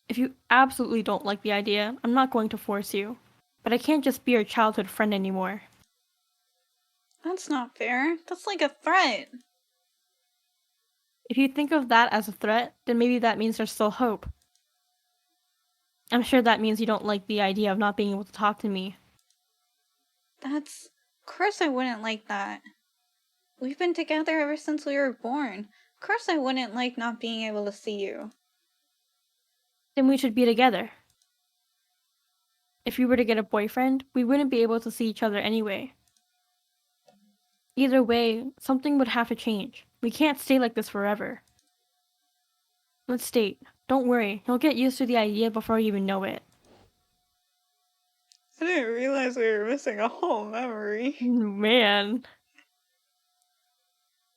If you absolutely don't like the idea, I'm not going to force you. But I can't just be your childhood friend anymore. That's not fair. That's like a threat. If you think of that as a threat, then maybe that means there's still hope. I'm sure that means you don't like the idea of not being able to talk to me. Of course I wouldn't like that. We've been together ever since we were born. Of course I wouldn't like not being able to see you. Then we should be together. If we were to get a boyfriend, we wouldn't be able to see each other anyway. Either way, something would have to change. We can't stay like this forever. Let's date. Don't worry, you'll get used to the idea before you even know it. I didn't realize we were missing a whole memory. Man.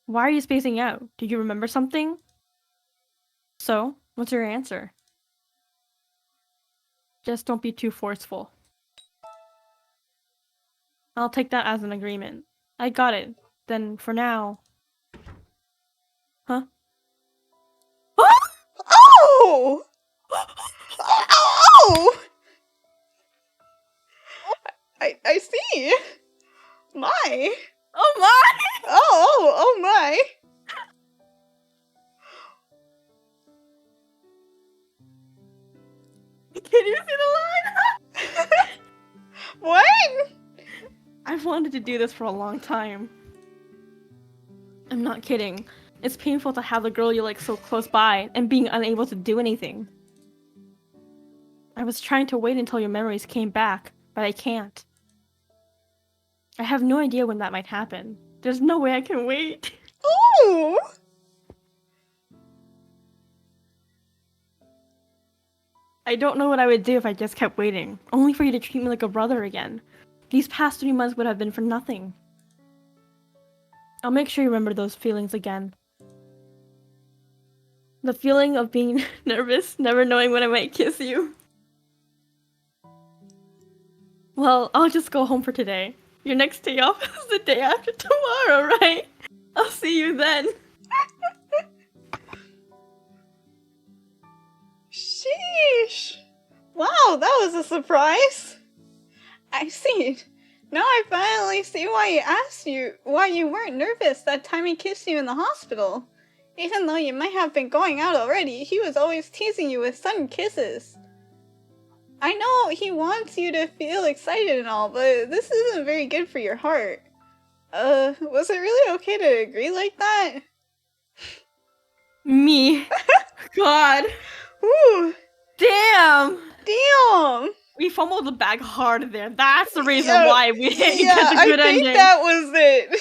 Why are you spacing out? Do you remember something? So, what's your answer? Just don't be too forceful. I'll take that as an agreement. I got it. Then, for now... Huh? Oh! Oh! I see! My! Oh my! Oh my! Can you see the line? What? I've wanted to do this for a long time. I'm not kidding. It's painful to have the girl you like so close by and being unable to do anything. I was trying to wait until your memories came back, but I can't. I have no idea when that might happen. There's no way I can wait. Oh! I don't know what I would do if I just kept waiting, only for you to treat me like a brother again. These past 3 months would have been for nothing. I'll make sure you remember those feelings again. The feeling of being nervous, never knowing when I might kiss you. Well, I'll just go home for today. Your next day off is the day after tomorrow, right? I'll see you then. Sheesh! Wow, that was a surprise! I see. Now I finally see why you weren't nervous that time he kissed you in the hospital. Even though you might have been going out already, he was always teasing you with sudden kisses. I know he wants you to feel excited and all, but this isn't very good for your heart. Was it really okay to agree like that? Me. God. Ooh. Damn. Damn. We fumbled the bag hard there. That's the reason why we didn't get a good ending. I think that was it.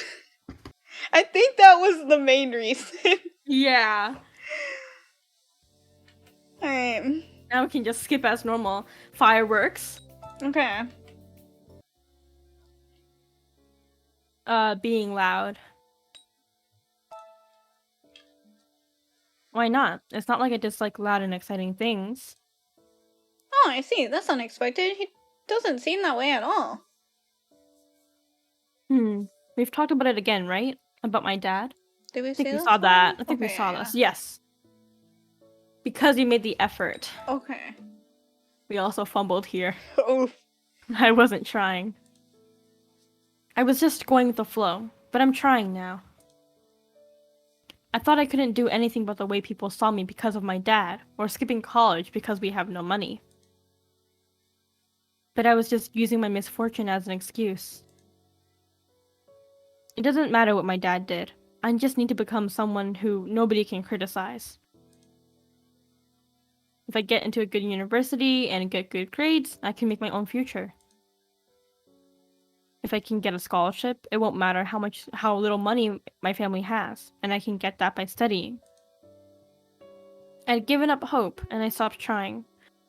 I think that was the main reason. Yeah. Alright. Now we can just skip as normal. Fireworks. Okay. Being loud. Why not? It's not like I dislike loud and exciting things. Oh, I see. That's unexpected. He doesn't seem that way at all. We've talked about it again, right? About my dad? Did we I think say we this saw that. one? I think we Okay, saw yeah. this. Yes. Because he made the effort. Okay. We also fumbled here. Oof. I wasn't trying. I was just going with the flow, but I'm trying now. I thought I couldn't do anything but the way people saw me because of my dad, or skipping college because we have no money. But I was just using my misfortune as an excuse. It doesn't matter what my dad did. I just need to become someone who nobody can criticize. If I get into a good university and get good grades, I can make my own future. If I can get a scholarship, it won't matter how little money my family has, and I can get that by studying. I'd given up hope, and I stopped trying,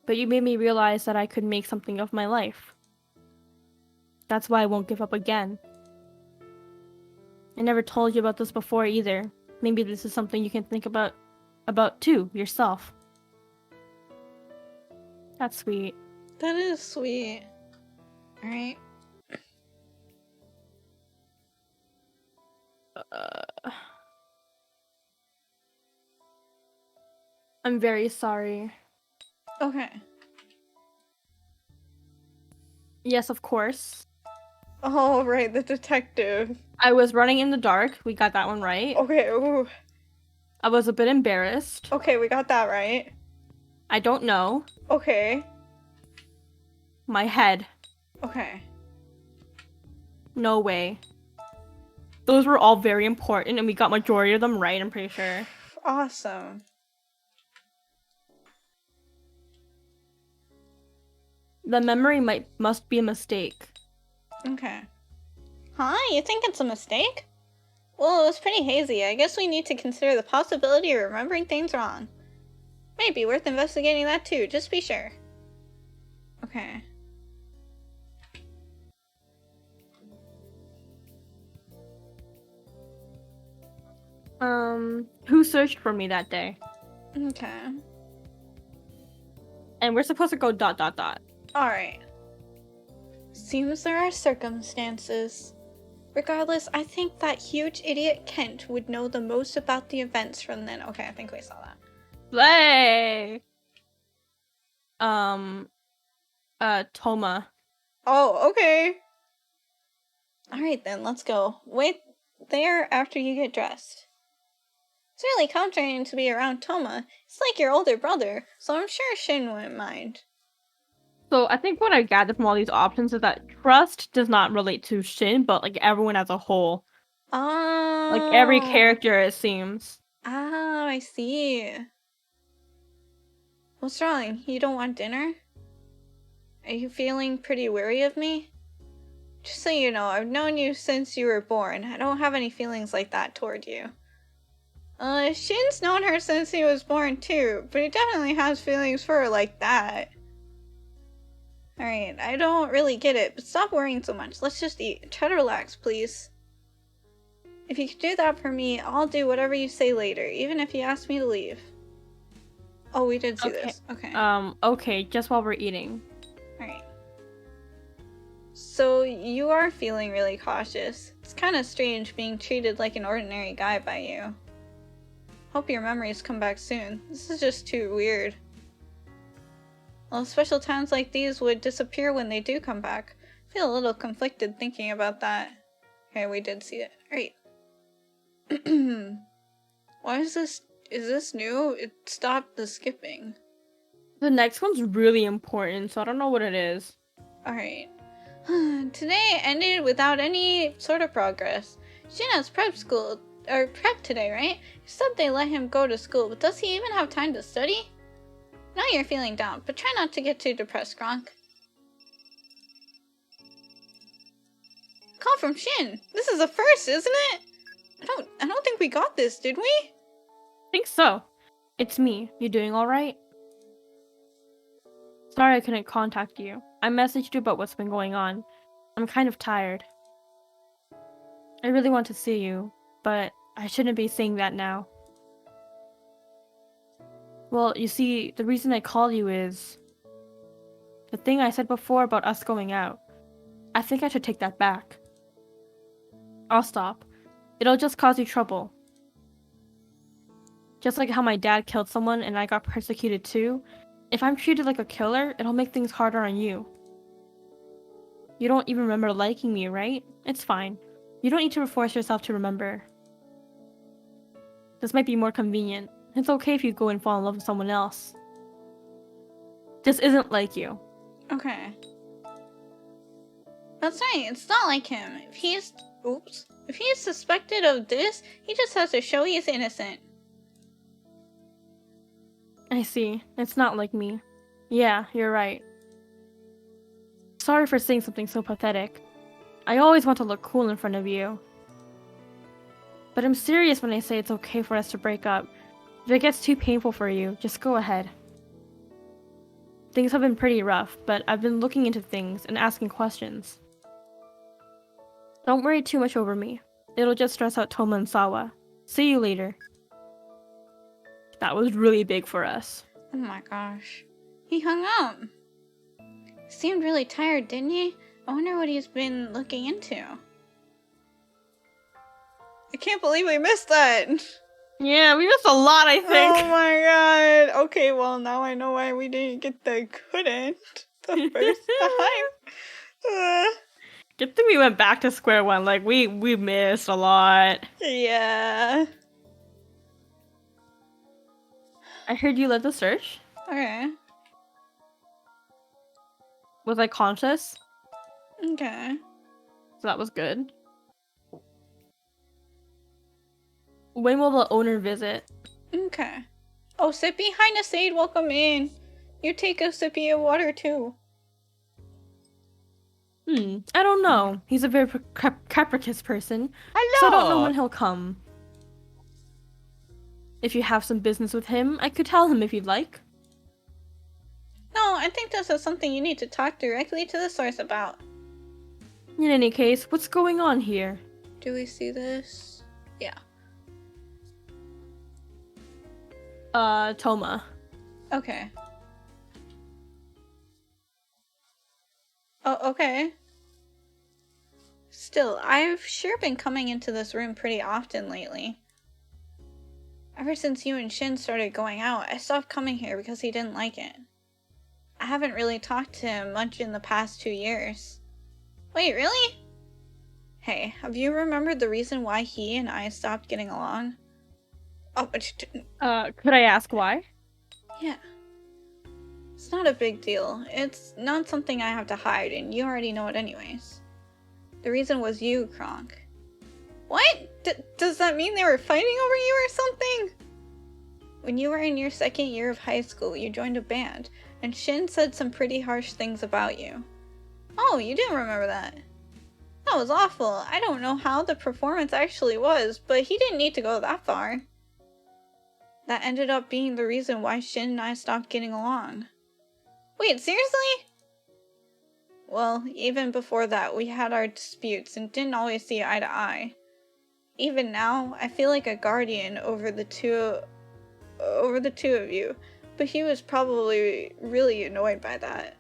but you made me realize that I could make something of my life. That's why I won't give up again. I never told you about this before either. Maybe this is something you can think about too, yourself. That's sweet. That is sweet. Alright. I'm very sorry. Okay. Yes, of course. Oh, right, the detective. I was running in the dark. We got that one right. Okay, ooh. I was a bit embarrassed. Okay, we got that right. I don't know. Okay. My head. Okay. No way. Those were all very important, and we got majority of them right, I'm pretty sure. Awesome. The memory must be a mistake. Okay. Huh? You think it's a mistake? Well, it was pretty hazy. I guess we need to consider the possibility of remembering things wrong. Might be worth investigating that too, just be sure. Okay. Who searched for me that day? Okay. And we're supposed to go ... Alright. Seems there are circumstances. Regardless, I think that huge idiot Kent would know the most about the events from then. Okay, I think we saw that. Play! Toma. Oh, okay. Alright then, let's go. Wait there after you get dressed. It's really comforting to be around Toma. It's like your older brother, so I'm sure Shin wouldn't mind. So I think what I gathered from all these options is that trust does not relate to Shin, but like everyone as a whole. Oh. Like every character, it seems. Oh, I see. What's wrong? You don't want dinner? Are you feeling pretty wary of me? Just so you know, I've known you since you were born. I don't have any feelings like that toward you. Shin's known her since he was born too, but he definitely has feelings for her like that. Alright, I don't really get it, but stop worrying so much. Let's just eat. Try to relax, please. If you could do that for me, I'll do whatever you say later, even if you ask me to leave. Oh, we did see this. Okay. Okay, just while we're eating. Alright. So, you are feeling really cautious. It's kind of strange being treated like an ordinary guy by you. Hope your memories come back soon. This is just too weird. Well, special times like these would disappear when they do come back. I feel a little conflicted thinking about that. Okay, we did see it. Alright. Why is this? Is this new? It stopped the skipping. The next one's really important, so I don't know what it is. Alright. Today ended without any sort of progress. Shin has prep today, right? You said they let him go to school, but does he even have time to study? Now you're feeling down, but try not to get too depressed, Gronk. Call from Shin. This is a first, isn't it? I don't think we got this, did we? I think so. It's me. You doing alright? Sorry I couldn't contact you. I messaged you about what's been going on. I'm kind of tired. I really want to see you, but I shouldn't be saying that now. Well, you see, the reason I call you is the thing I said before about us going out. I think I should take that back. I'll stop. It'll just cause you trouble. Just like how my dad killed someone and I got persecuted too, if I'm treated like a killer, it'll make things harder on you. You don't even remember liking me, right? It's fine. You don't need to force yourself to remember. This might be more convenient. It's okay if you go and fall in love with someone else. This isn't like you. Okay. That's right, it's not like him. If he's suspected of this, he just has to show he's innocent. I see. It's not like me. Yeah, you're right. Sorry for saying something so pathetic. I always want to look cool in front of you. But I'm serious when I say it's okay for us to break up. If it gets too painful for you, just go ahead. Things have been pretty rough, but I've been looking into things and asking questions. Don't worry too much over me. It'll just stress out Toma and Sawa. See you later. That was really big for us. Oh my gosh. He hung up. He seemed really tired, didn't he? I wonder what he's been looking into. I can't believe we missed that! Yeah, we missed a lot, I think. Oh my god. Okay, well now I know why we didn't get the couldn't the first time. Good thing we went back to square one. Like, we missed a lot. Yeah. I heard you led the search. Okay. Was I conscious? Okay. So that was good. When will the owner visit? Okay. Oh, Sippy, hi Nasaid, welcome in. You take a sippy of water too. I don't know. He's a very capricious person. Hello! So I don't know when he'll come. If you have some business with him, I could tell him if you'd like. No, I think this is something you need to talk directly to the source about. In any case, what's going on here? Do we see this? Yeah. Toma. Okay. Oh, okay. Still, I've sure been coming into this room pretty often lately. Ever since you and Shin started going out, I stopped coming here because he didn't like it. I haven't really talked to him much in the past 2 years. Wait, really? Hey, have you remembered the reason why he and I stopped getting along? Oh, but you didn't. Could I ask why? Yeah. It's not a big deal. It's not something I have to hide, and you already know it anyways. The reason was you, Kronk. What? Does that mean they were fighting over you or something? When you were in your second year of high school, you joined a band, and Shin said some pretty harsh things about you. Oh, you didn't remember that. That was awful. I don't know how the performance actually was, but he didn't need to go that far. That ended up being the reason why Shin and I stopped getting along. Wait, seriously? Well, even before that, we had our disputes and didn't always see eye to eye. even now, I feel like a guardian over the two of you, but he was probably really annoyed by that.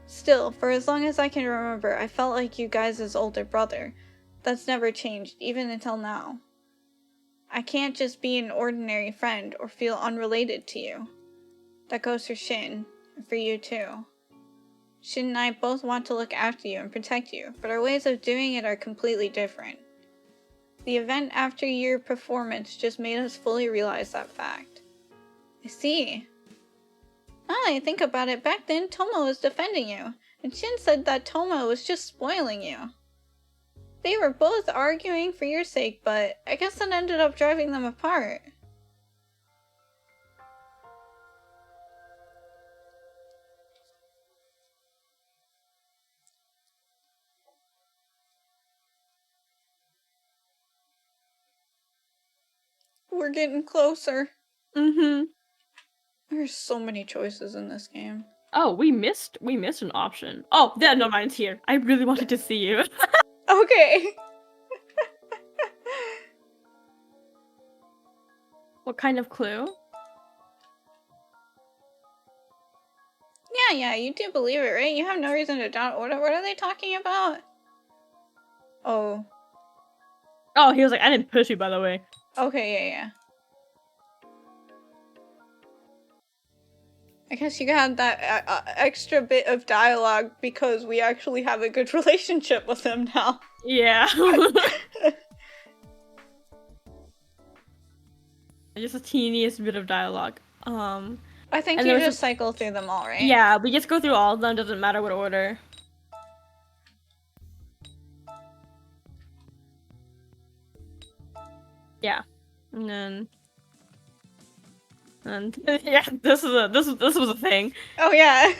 Still, for as long as I can remember, I felt like you guys' older brother. That's never changed, even until now. I can't just be an ordinary friend or feel unrelated to you. That goes for Shin, and for you too. Shin and I both want to look after you and protect you, but our ways of doing it are completely different. The event after your performance just made us fully realize that fact. I see. Now that I think about it, back then Toma was defending you, and Shin said that Toma was just spoiling you. They were both arguing for your sake, but I guess that ended up driving them apart. We're getting closer. There's so many choices in this game. Oh, we missed an option. Oh, yeah, no, mine's here. I really wanted to see you. Okay. What kind of clue? Yeah, you do believe it, right? You have no reason to doubt. What are they talking about? Oh. Oh, he was like, I didn't push you, by the way. Okay, yeah. I guess you got that extra bit of dialogue because we actually have a good relationship with him now. Yeah. Just the teeniest bit of dialogue. I think you just cycle through them all, right? Yeah, we just go through all of them, doesn't matter what order. Yeah. And yeah, this was a thing. Oh yeah.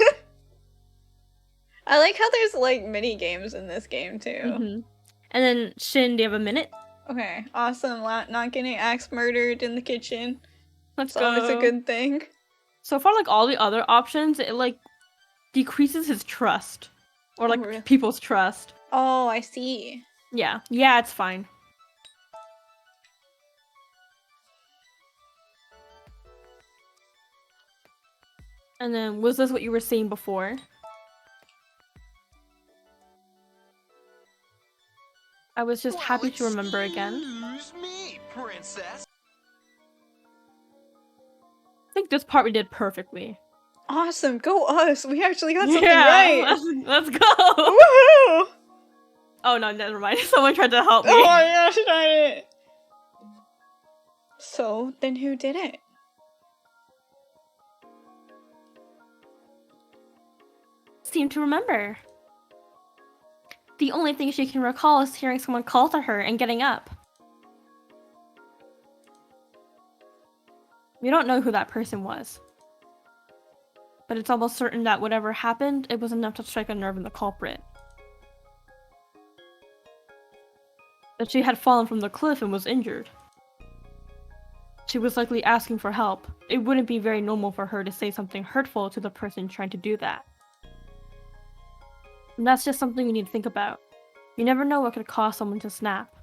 I like how there's like mini games in this game too. And then Shin, do you have a minute? Okay, awesome. Not getting axe murdered in the kitchen. Let's go. go. It's always a good thing. So far, like all the other options, it like decreases his trust, or like really? people's trust. Oh, I see. Yeah, it's fine. And then, was this what you were seeing before? I was just happy to remember again. Excuse me, princess. I think this part we did perfectly. Awesome, go us! We actually got something right! Let's go! Woohoo! Oh no, never mind. Someone tried to help me. Oh my gosh, darn it! So, then who did it? Seem to remember. The only thing she can recall is hearing someone call to her and getting up. We don't know who that person was. But it's almost certain that whatever happened, it was enough to strike a nerve in the culprit. That she had fallen from the cliff and was injured. She was likely asking for help. It wouldn't be very normal for her to say something hurtful to the person trying to do that. And that's just something we need to think about. You never know what could cause someone to snap.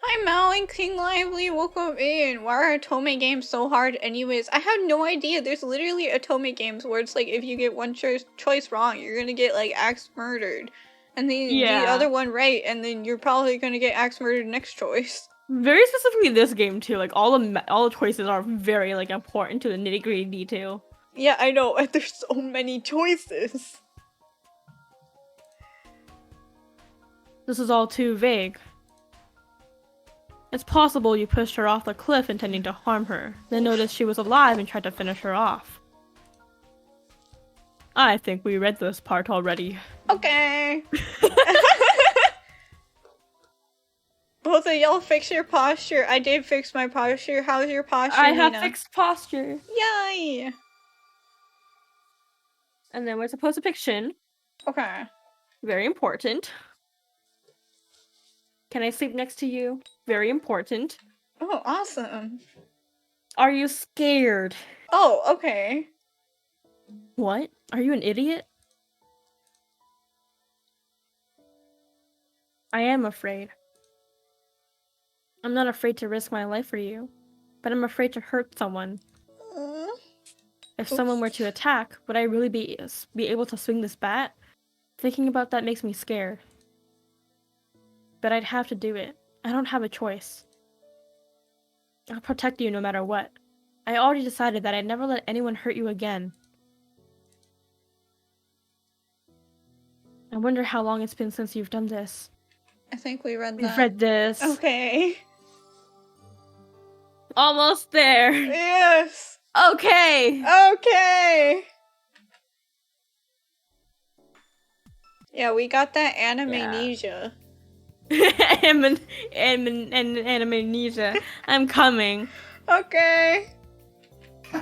Hi Mal and King Lively, welcome in. Why are Otome games so hard anyways? I have no idea. There's literally Otome games where it's like if you get one choice wrong, you're gonna get like axe murdered. And then the other one right, and then you're probably gonna get axe murdered next choice. Very specifically this game too, like all the choices are very like important to the nitty-gritty detail. Yeah, I know, and there's so many choices. This is all too vague. It's possible you pushed her off the cliff intending to harm her, then noticed she was alive and tried to finish her off. I think we read this part already. Okay. Both of y'all fix your posture. I did fix my posture. How's your posture, I have Nina? fixed posture. Yay! And then we're supposed to pick Shin. Okay. Very important. Can I sleep next to you? Very important. Oh, awesome. Are you scared? Oh, okay. What? Are you an idiot? I am afraid. I'm not afraid to risk my life for you, but I'm afraid to hurt someone. If someone were to attack, would I really be able to swing this bat? Thinking about that makes me scared. But I'd have to do it. I don't have a choice. I'll protect you no matter what. I already decided that I'd never let anyone hurt you again. I wonder how long it's been since you've done this. I think we read that. We've read this. Okay. Almost there. Yes. Okay. Okay. Yeah, we got that Amnesia. Amnesia. I'm coming. Okay.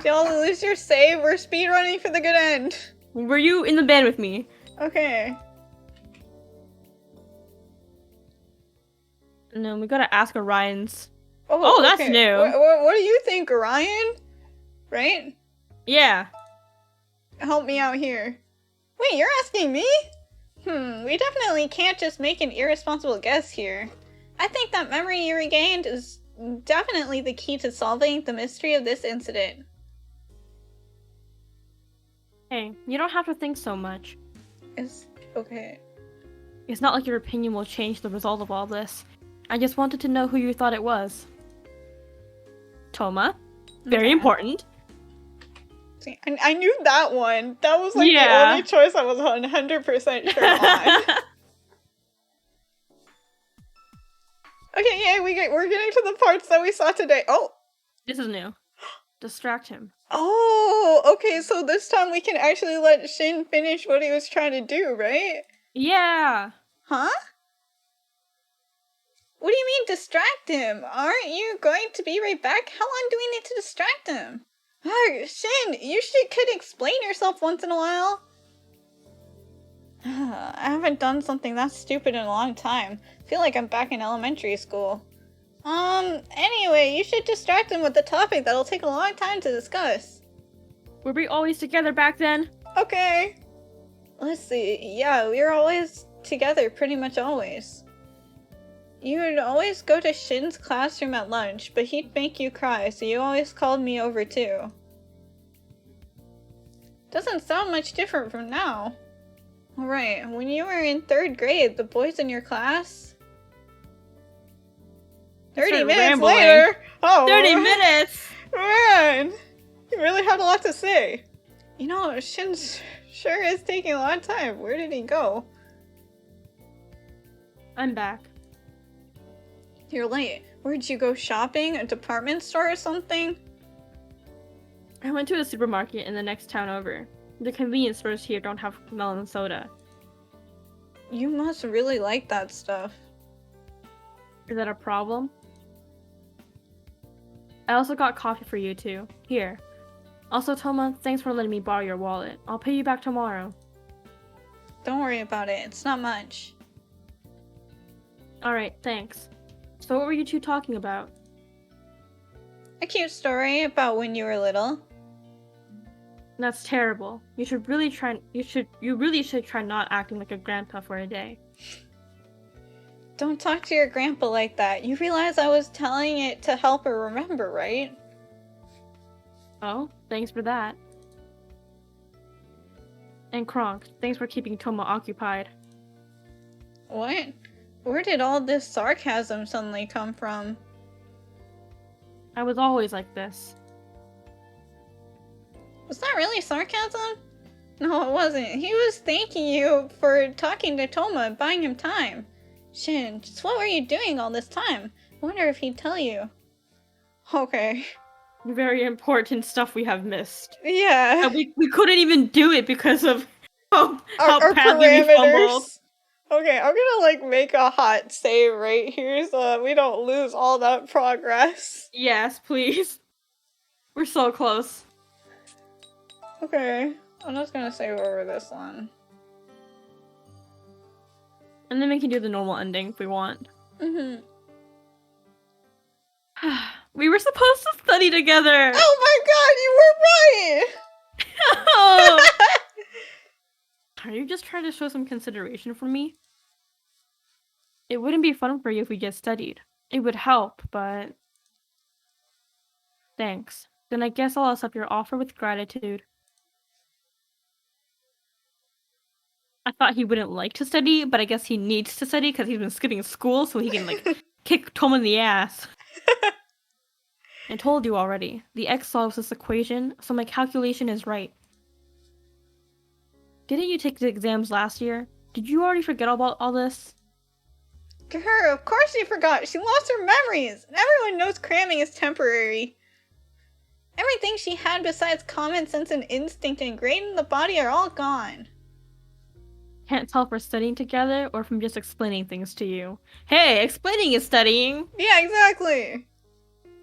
Don't lose your save. We're speedrunning for the good end. Were you in the band with me? Okay. No, we gotta ask Orion's. Oh, that's okay. new. What do you think, Orion? Right? Yeah. Help me out here. Wait, you're asking me? We definitely can't just make an irresponsible guess here. I think that memory you regained is definitely the key to solving the mystery of this incident. Hey, you don't have to think so much. It's okay. It's not like your opinion will change the result of all this. I just wanted to know who you thought it was. Toma. Very Okay. important. See, I knew that one. That was like the Yeah. only choice I was 100% sure on. Okay, yeah, we're getting to the parts that we saw today. Oh! This is new. Distract him. Oh! Okay, so this time we can actually let Shin finish what he was trying to do, right? Yeah. Huh? What do you mean distract him? Aren't you going to be right back? How long do we need to distract him? Shin, you could explain yourself once in a while. I haven't done something that stupid in a long time. I feel like I'm back in elementary school. Anyway, you should distract him with a topic that'll take a long time to discuss. Were we always together back then? Okay. Let's see. Yeah, we were always together, pretty much always. You would always go to Shin's classroom at lunch, but he'd make you cry, so you always called me over too. Doesn't sound much different from now. Alright, when you were in 3rd grade, the boys in your class? 30 minutes rambling. later? Oh, 30 minutes! Man! You really had a lot to say. You know, Shin sure is taking a long time. Where did he go? I'm back. You're late. Where'd you go shopping? A department store or something? I went to a supermarket in the next town over. The convenience stores here don't have melon soda. You must really like that stuff. Is that a problem? I also got coffee for you too. Here. Also, Toma, thanks for letting me borrow your wallet. I'll pay you back tomorrow. Don't worry about it. It's not much. Alright, thanks. So what were you two talking about? A cute story about when you were little. That's terrible. You really should try not acting like a grandpa for a day. Don't talk to your grandpa like that. You realize I was telling it to help her remember, right? Oh, thanks for that. And Kronk, thanks for keeping Toma occupied. What? Where did all this sarcasm suddenly come from? I was always like this. Was that really sarcasm? No, it wasn't. He was thanking you for talking to Toma and buying him time. Shin, just what were you doing all this time? I wonder if he'd tell you. Okay. Very important stuff we have missed. Yeah. And we couldn't even do it because of how Our badly we fumbled. parameters. Okay, I'm gonna like make a hot save right here so that we don't lose all that progress. Yes, please. We're so close. Okay, I'm just gonna save over this one. And then we can do the normal ending if we want. Mm-hmm. We were supposed to study together! Oh my god, you were right! Oh. Are you just trying to show some consideration for me? It wouldn't be fun for you if we just studied. It would help, but... Thanks. Then I guess I'll accept your offer with gratitude. I thought he wouldn't like to study, but I guess he needs to study because he's been skipping school so he can, like, kick Tom in the ass. I told you already. The x solves this equation, so my calculation is right. Didn't you take the exams last year? Did you already forget about all this? Her, of course she forgot. She lost her memories. And everyone knows cramming is temporary. Everything she had besides common sense and instinct ingrained in the body are all gone. Can't tell if we're studying together or from just explaining things to you. Hey, explaining is studying! Yeah, exactly.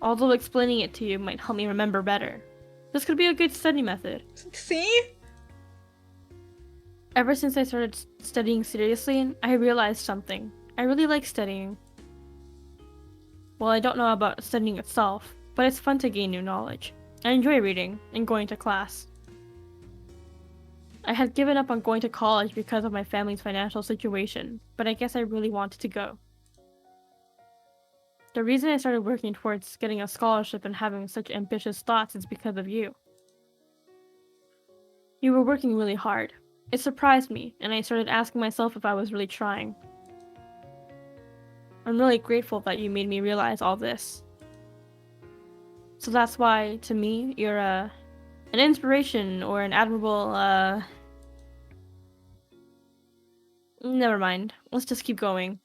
Although explaining it to you might help me remember better. This could be a good study method. See? Ever since I started studying seriously, I realized something. I really like studying. Well, I don't know about studying itself, but it's fun to gain new knowledge. I enjoy reading and going to class. I had given up on going to college because of my family's financial situation, but I guess I really wanted to go. The reason I started working towards getting a scholarship and having such ambitious thoughts is because of you. You were working really hard. It surprised me, and I started asking myself if I was really trying. I'm really grateful that you made me realize all this. So that's why, to me, you're an inspiration or an admirable, Never mind. Let's just keep going.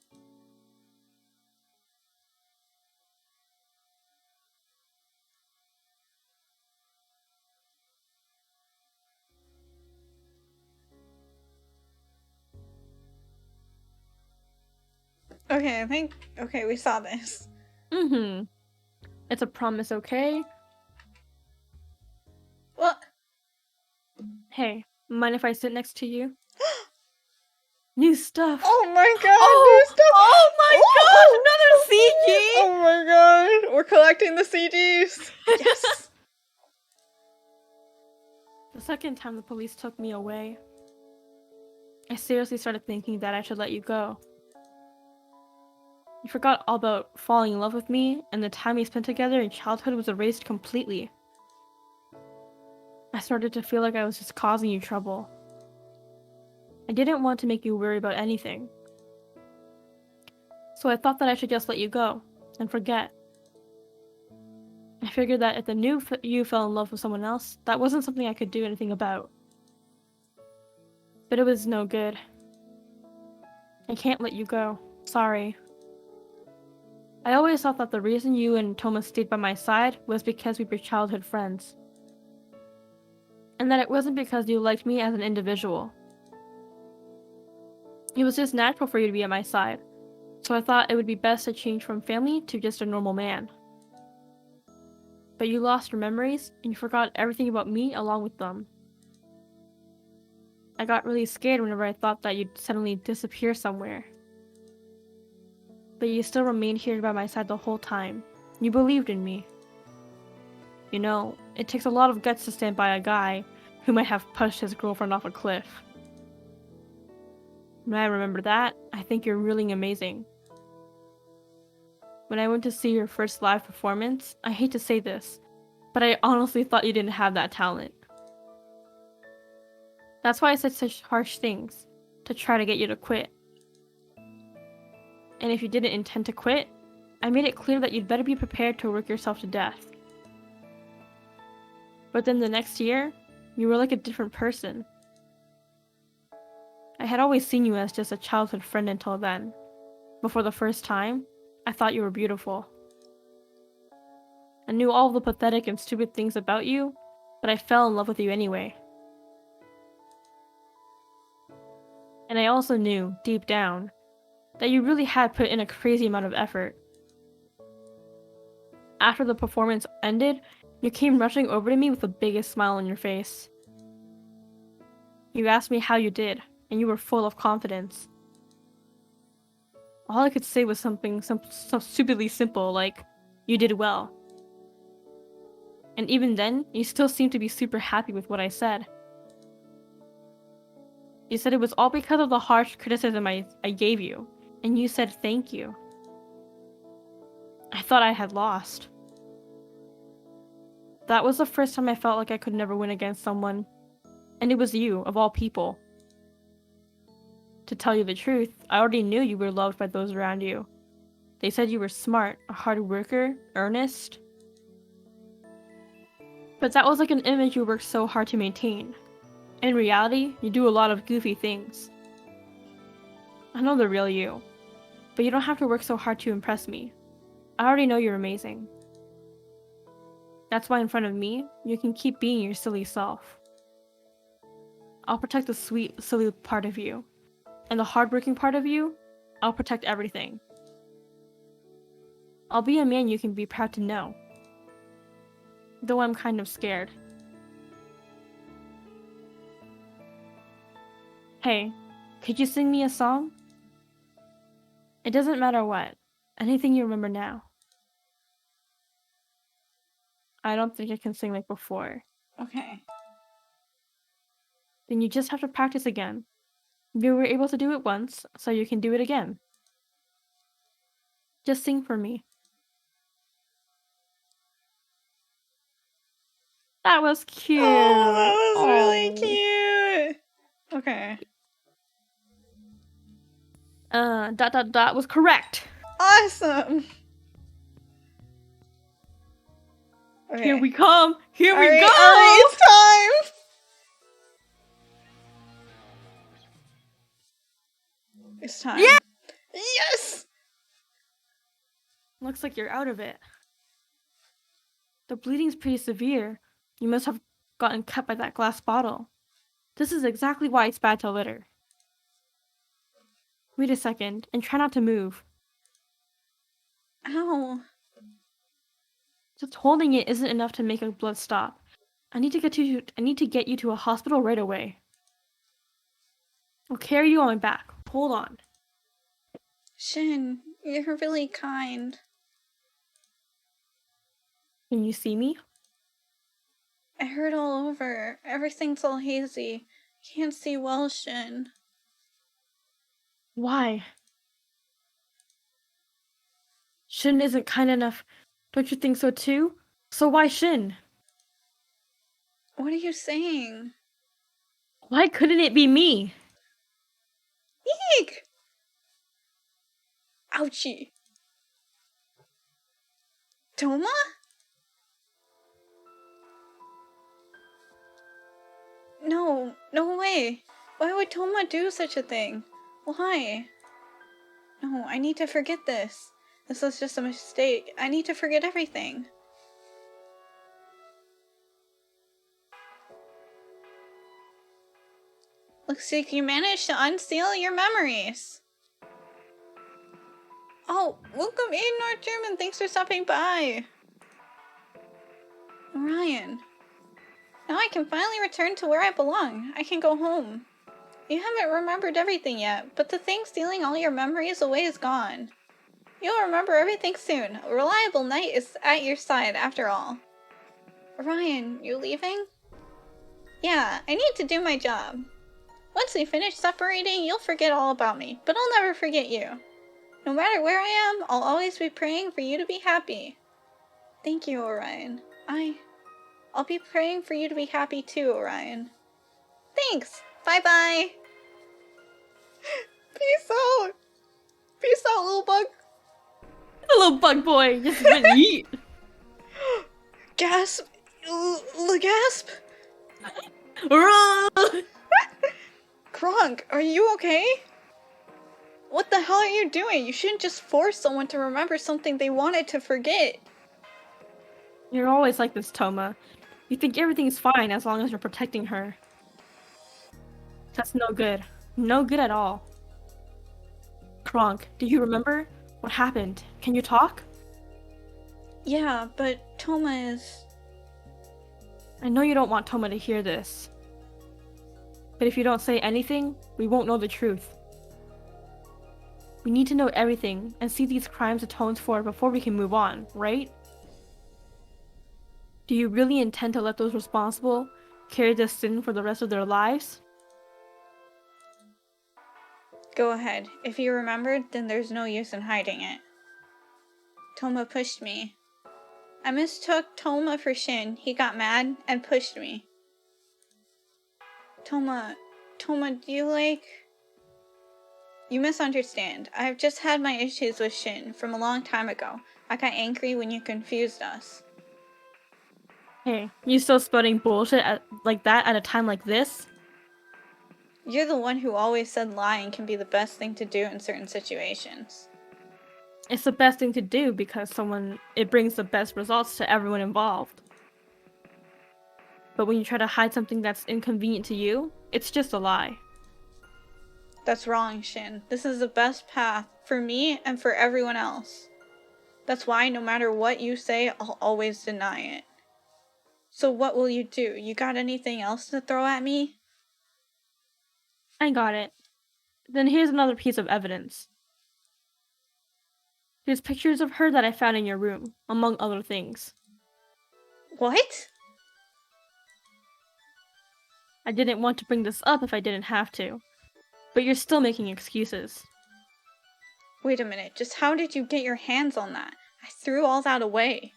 Okay, I think... Okay, we saw this. Mm-hmm. It's a promise, okay? What? Hey, mind if I sit next to you? New stuff! Oh my god, Oh! new stuff! Oh my Oh! god, another CG! Oh my god, we're collecting the CDs! Yes! The second time the police took me away, I seriously started thinking that I should let you go. You forgot all about falling in love with me, and the time we spent together in childhood was erased completely. I started to feel like I was just causing you trouble. I didn't want to make you worry about anything. So I thought that I should just let you go, and forget. I figured that if the new you fell in love with someone else, that wasn't something I could do anything about. But it was no good. I can't let you go. Sorry. I always thought that the reason you and Thomas stayed by my side was because we were childhood friends. And that it wasn't because you liked me as an individual. It was just natural for you to be at my side, so I thought it would be best to change from family to just a normal man. But you lost your memories, and you forgot everything about me along with them. I got really scared whenever I thought that you'd suddenly disappear somewhere. But you still remained here by my side the whole time. You believed in me. You know, it takes a lot of guts to stand by a guy who might have pushed his girlfriend off a cliff. When I remember that, I think you're really amazing. When I went to see your first live performance, I hate to say this, but I honestly thought you didn't have that talent. That's why I said such harsh things, to try to get you to quit. And if you didn't intend to quit, I made it clear that you'd better be prepared to work yourself to death. But then the next year, you were like a different person. I had always seen you as just a childhood friend until then. But for the first time, I thought you were beautiful. I knew all the pathetic and stupid things about you, but I fell in love with you anyway. And I also knew, deep down, that you really had put in a crazy amount of effort. After the performance ended, you came rushing over to me with the biggest smile on your face. You asked me how you did, and you were full of confidence. All I could say was something so stupidly simple, like, you did well. And even then, you still seemed to be super happy with what I said. You said it was all because of the harsh criticism I gave you, and you said thank you. I thought I had lost. That was the first time I felt like I could never win against someone. And it was you, of all people. To tell you the truth, I already knew you were loved by those around you. They said you were smart, a hard worker, earnest. But that was like an image you worked so hard to maintain. In reality, you do a lot of goofy things. I know the real you, but you don't have to work so hard to impress me. I already know you're amazing. That's why in front of me, you can keep being your silly self. I'll protect the sweet, silly part of you. And the hardworking part of you, I'll protect everything. I'll be a man you can be proud to know. Though I'm kind of scared. Hey, could you sing me a song? It doesn't matter what. Anything you remember now. I don't think I can sing like before. Okay. Then you just have to practice again. You were able to do it once, so you can do it again. Just sing for me. That was cute. Oh, that was really Oh. cute. Okay. Dot was correct. Awesome. Okay. Here we come. Here we Alright, go. alright, it's time. It's time. Yeah! Yes! Looks like you're out of it. The bleeding's pretty severe. You must have gotten cut by that glass bottle. This is exactly why it's bad to litter. Wait a second, and try not to move. Ow. Just holding it isn't enough to make a blood stop. I need to get you to a hospital right away. I'll carry you on my back. Hold on. Shin, you're really kind. Can you see me? I hurt all over. Everything's all hazy. Can't see well, Shin. Why? Shin isn't kind enough. Don't you think so too? So why Shin? What are you saying? Why couldn't it be me? Eek! Ouchie. Toma? No, no way. Why would Toma do such a thing? Why? No, I need to forget this. This was just a mistake. I need to forget everything. Looks like you managed to unseal your memories. Oh, welcome in, North German. Thanks for stopping by. Ryan. Now I can finally return to where I belong. I can go home. You haven't remembered everything yet, but the thing stealing all your memories away is gone. You'll remember everything soon. A reliable knight is at your side after all. Ryan, you leaving? Yeah, I need to do my job. Once we finish separating, you'll forget all about me, but I'll never forget you. No matter where I am, I'll always be praying for you to be happy. Thank you, Orion. I'll be praying for you to be happy too, Orion. Thanks! Bye-bye! Peace out! Peace out, little bug! The little bug boy just went eat. Gasp! Gasp! Kronk, are you okay? What the hell are you doing? You shouldn't just force someone to remember something they wanted to forget. You're always like this, Toma. You think everything's fine as long as you're protecting her. That's no good. No good at all. Kronk, do you remember? What happened? Can you talk? Yeah, but Toma is... I know you don't want Toma to hear this. But if you don't say anything, we won't know the truth. We need to know everything and see these crimes atoned for before we can move on, right? Do you really intend to let those responsible carry this sin for the rest of their lives? Go ahead. If you remembered, then there's no use in hiding it. Toma pushed me. I mistook Toma for Shin. He got mad and pushed me. Toma, do you You misunderstand. I've just had my issues with Shin from a long time ago. I got angry when you confused us. Hey, you still spouting bullshit like that at a time like this? You're the one who always said lying can be the best thing to do in certain situations. It's the best thing to do because it brings the best results to everyone involved. But when you try to hide something that's inconvenient to you, it's just a lie. That's wrong, Shin. This is the best path for me and for everyone else. That's why no matter what you say, I'll always deny it. So what will you do? You got anything else to throw at me? I got it. Then here's another piece of evidence. There's pictures of her that I found in your room, among other things. What? I didn't want to bring this up if I didn't have to, but you're still making excuses. Wait a minute, just how did you get your hands on that? I threw all that away.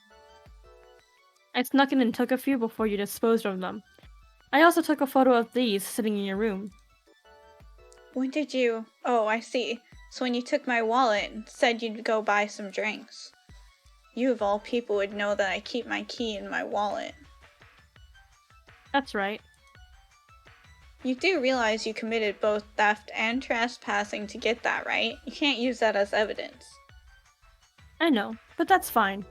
I snuck in and took a few before you disposed of them. I also took a photo of these sitting in your room. When did you... Oh, I see. So when you took my wallet and said you'd go buy some drinks. You of all people would know that I keep my key in my wallet. That's right. You do realize you committed both theft and trespassing to get that, right? You can't use that as evidence. I know, but that's fine.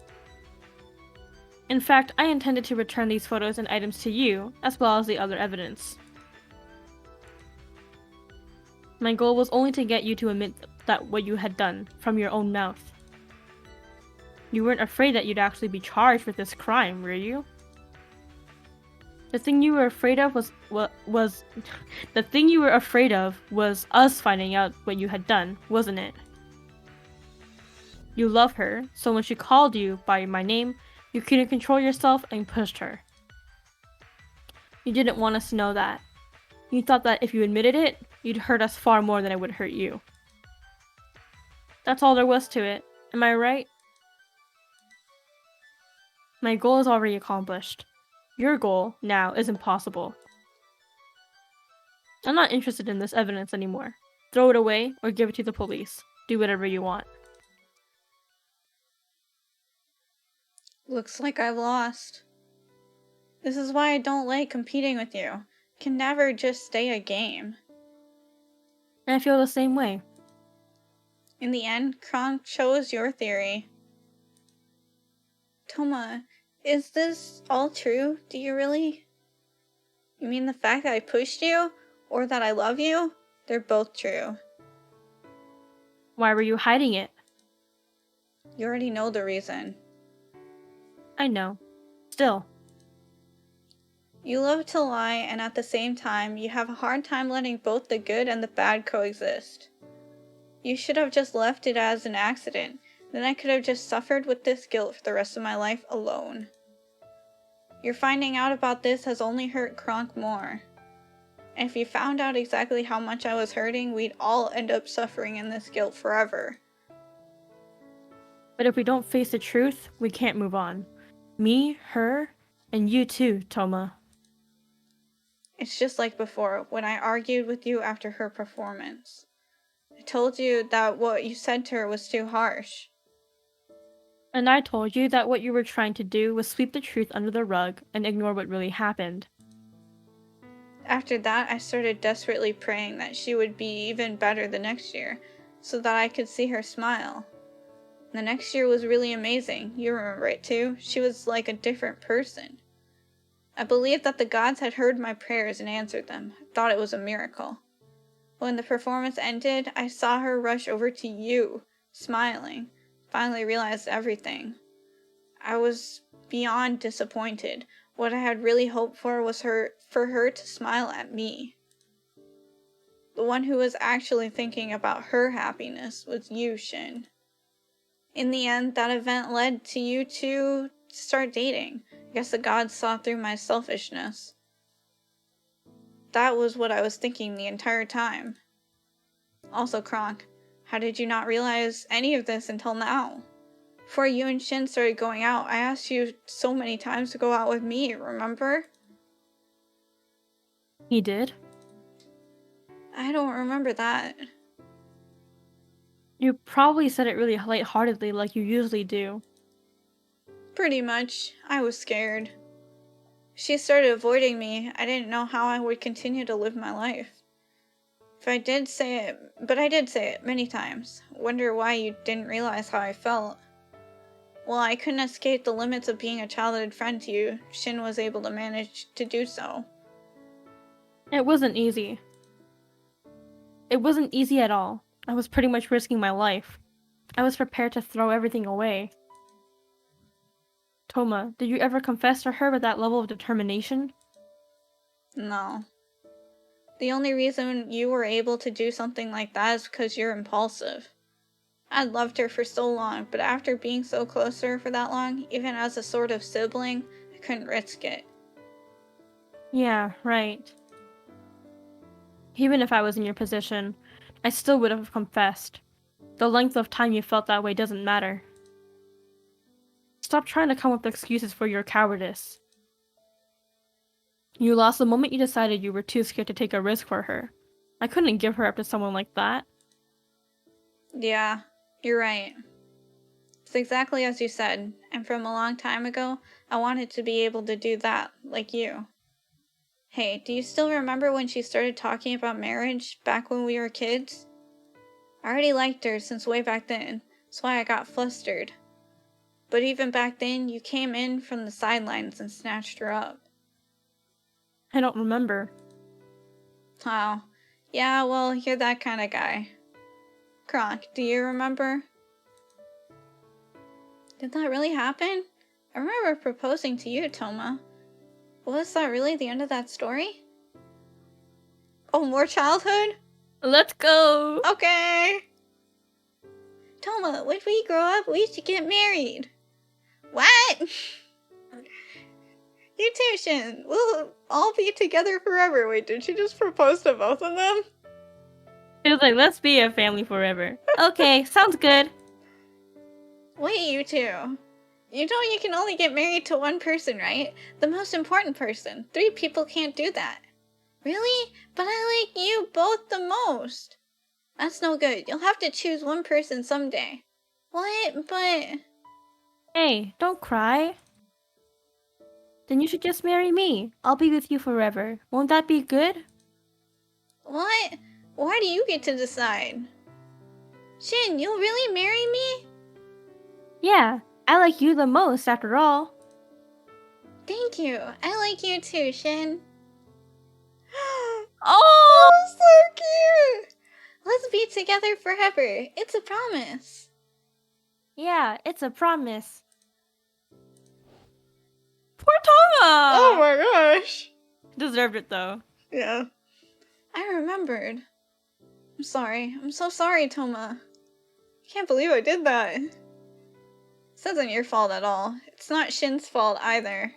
In fact, I intended to return these photos and items to you, as well as the other evidence. My goal was only to get you to admit that what you had done, from your own mouth. You weren't afraid that you'd actually be charged with this crime, were you? The thing you were afraid of was us finding out what you had done, wasn't it? You love her, so when she called you by my name, you couldn't control yourself and pushed her. You didn't want us to know that. You thought that if you admitted it, you'd hurt us far more than it would hurt you. That's all there was to it, am I right? My goal is already accomplished. Your goal, now, is impossible. I'm not interested in this evidence anymore. Throw it away or give it to the police. Do whatever you want. Looks like I've lost. This is why I don't like competing with you. It can never just stay a game. And I feel the same way. In the end, Kronk chose your theory. Toma, is this all true? Do you really? You mean the fact that I pushed you? Or that I love you? They're both true. Why were you hiding it? You already know the reason. I know. Still. You love to lie, and at the same time, you have a hard time letting both the good and the bad coexist. You should have just left it as an accident. Then I could have just suffered with this guilt for the rest of my life alone. Your finding out about this has only hurt Kronk more. And if you found out exactly how much I was hurting, we'd all end up suffering in this guilt forever. But if we don't face the truth, we can't move on. Me, her, and you too, Toma. It's just like before, when I argued with you after her performance. I told you that what you said to her was too harsh. And I told you that what you were trying to do was sweep the truth under the rug and ignore what really happened. After that, I started desperately praying that she would be even better the next year, so that I could see her smile. The next year was really amazing. You remember it too? She was like a different person. I believed that the gods had heard my prayers and answered them. I thought it was a miracle. When the performance ended, I saw her rush over to you, smiling. Finally realized everything. I was beyond disappointed. What I had really hoped for was for her to smile at me. The one who was actually thinking about her happiness was you, Shin. In the end, that event led to you two start dating. I guess the gods saw through my selfishness. That was what I was thinking the entire time. Also, Kronk, how did you not realize any of this until now? Before you and Shin started going out, I asked you so many times to go out with me, remember? He did? I don't remember that. You probably said it really lightheartedly like you usually do. Pretty much. I was scared. She started avoiding me. I didn't know how I would continue to live my life. But I did say it many times. Wonder why you didn't realize how I felt. Well, I couldn't escape the limits of being a childhood friend to you. Shin was able to manage to do so. It wasn't easy. It wasn't easy at all. I was pretty much risking my life. I was prepared to throw everything away. Toma, did you ever confess to her with that level of determination? No. The only reason you were able to do something like that is because you're impulsive. I'd loved her for so long, but after being so close to her for that long, even as a sort of sibling, I couldn't risk it. Yeah, right. Even if I was in your position, I still would have confessed. The length of time you felt that way doesn't matter. Stop trying to come up with excuses for your cowardice. You lost the moment you decided you were too scared to take a risk for her. I couldn't give her up to someone like that. Yeah, you're right. It's exactly as you said, and from a long time ago, I wanted to be able to do that, like you. Hey, do you still remember when she started talking about marriage, back when we were kids? I already liked her since way back then, that's why I got flustered. But even back then, you came in from the sidelines and snatched her up. I don't remember. Oh, yeah, well, you're that kind of guy. Kronk, do you remember? Did that really happen? I remember proposing to you, Toma. Was that really the end of that story? Oh, more childhood? Let's go! Okay! Toma, when we grow up, we should get married. What? You too, Shin. We'll all be together forever. Wait, did she just propose to both of them? It was like, let's be a family forever. Okay, sounds good. Wait, you two. You know you can only get married to one person, right? The most important person. 3 people can't do that. Really? But I like you both the most. That's no good. You'll have to choose one person someday. What? But... Hey, don't cry. Then you should just marry me. I'll be with you forever. Won't that be good? What? Why do you get to decide? Shin, you'll really marry me? Yeah, I like you the most after all. Thank you. I like you too, Shin. Oh! So cute! Let's be together forever. It's a promise. Yeah, it's a promise. Poor Toma! Oh my gosh. Deserved it though. Yeah. I remembered. I'm sorry. I'm so sorry, Toma. I can't believe I did that. This isn't your fault at all. It's not Shin's fault either.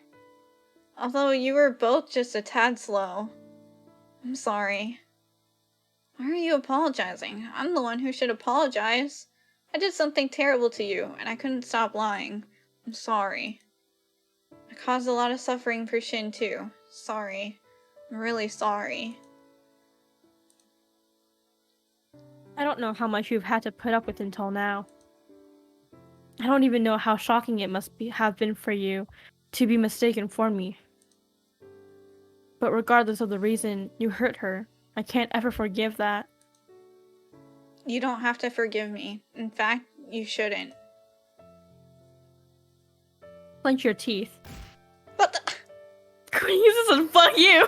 Although you were both just a tad slow. I'm sorry. Why are you apologizing? I'm the one who should apologize. I did something terrible to you, and I couldn't stop lying. I'm sorry. I caused a lot of suffering for Shin too. Sorry. I'm really sorry. I don't know how much you've had to put up with until now. I don't even know how shocking it must have been for you to be mistaken for me. But regardless of the reason you hurt her, I can't ever forgive that. You don't have to forgive me. In fact, you shouldn't. Clench your teeth. What the? Use this and fuck you!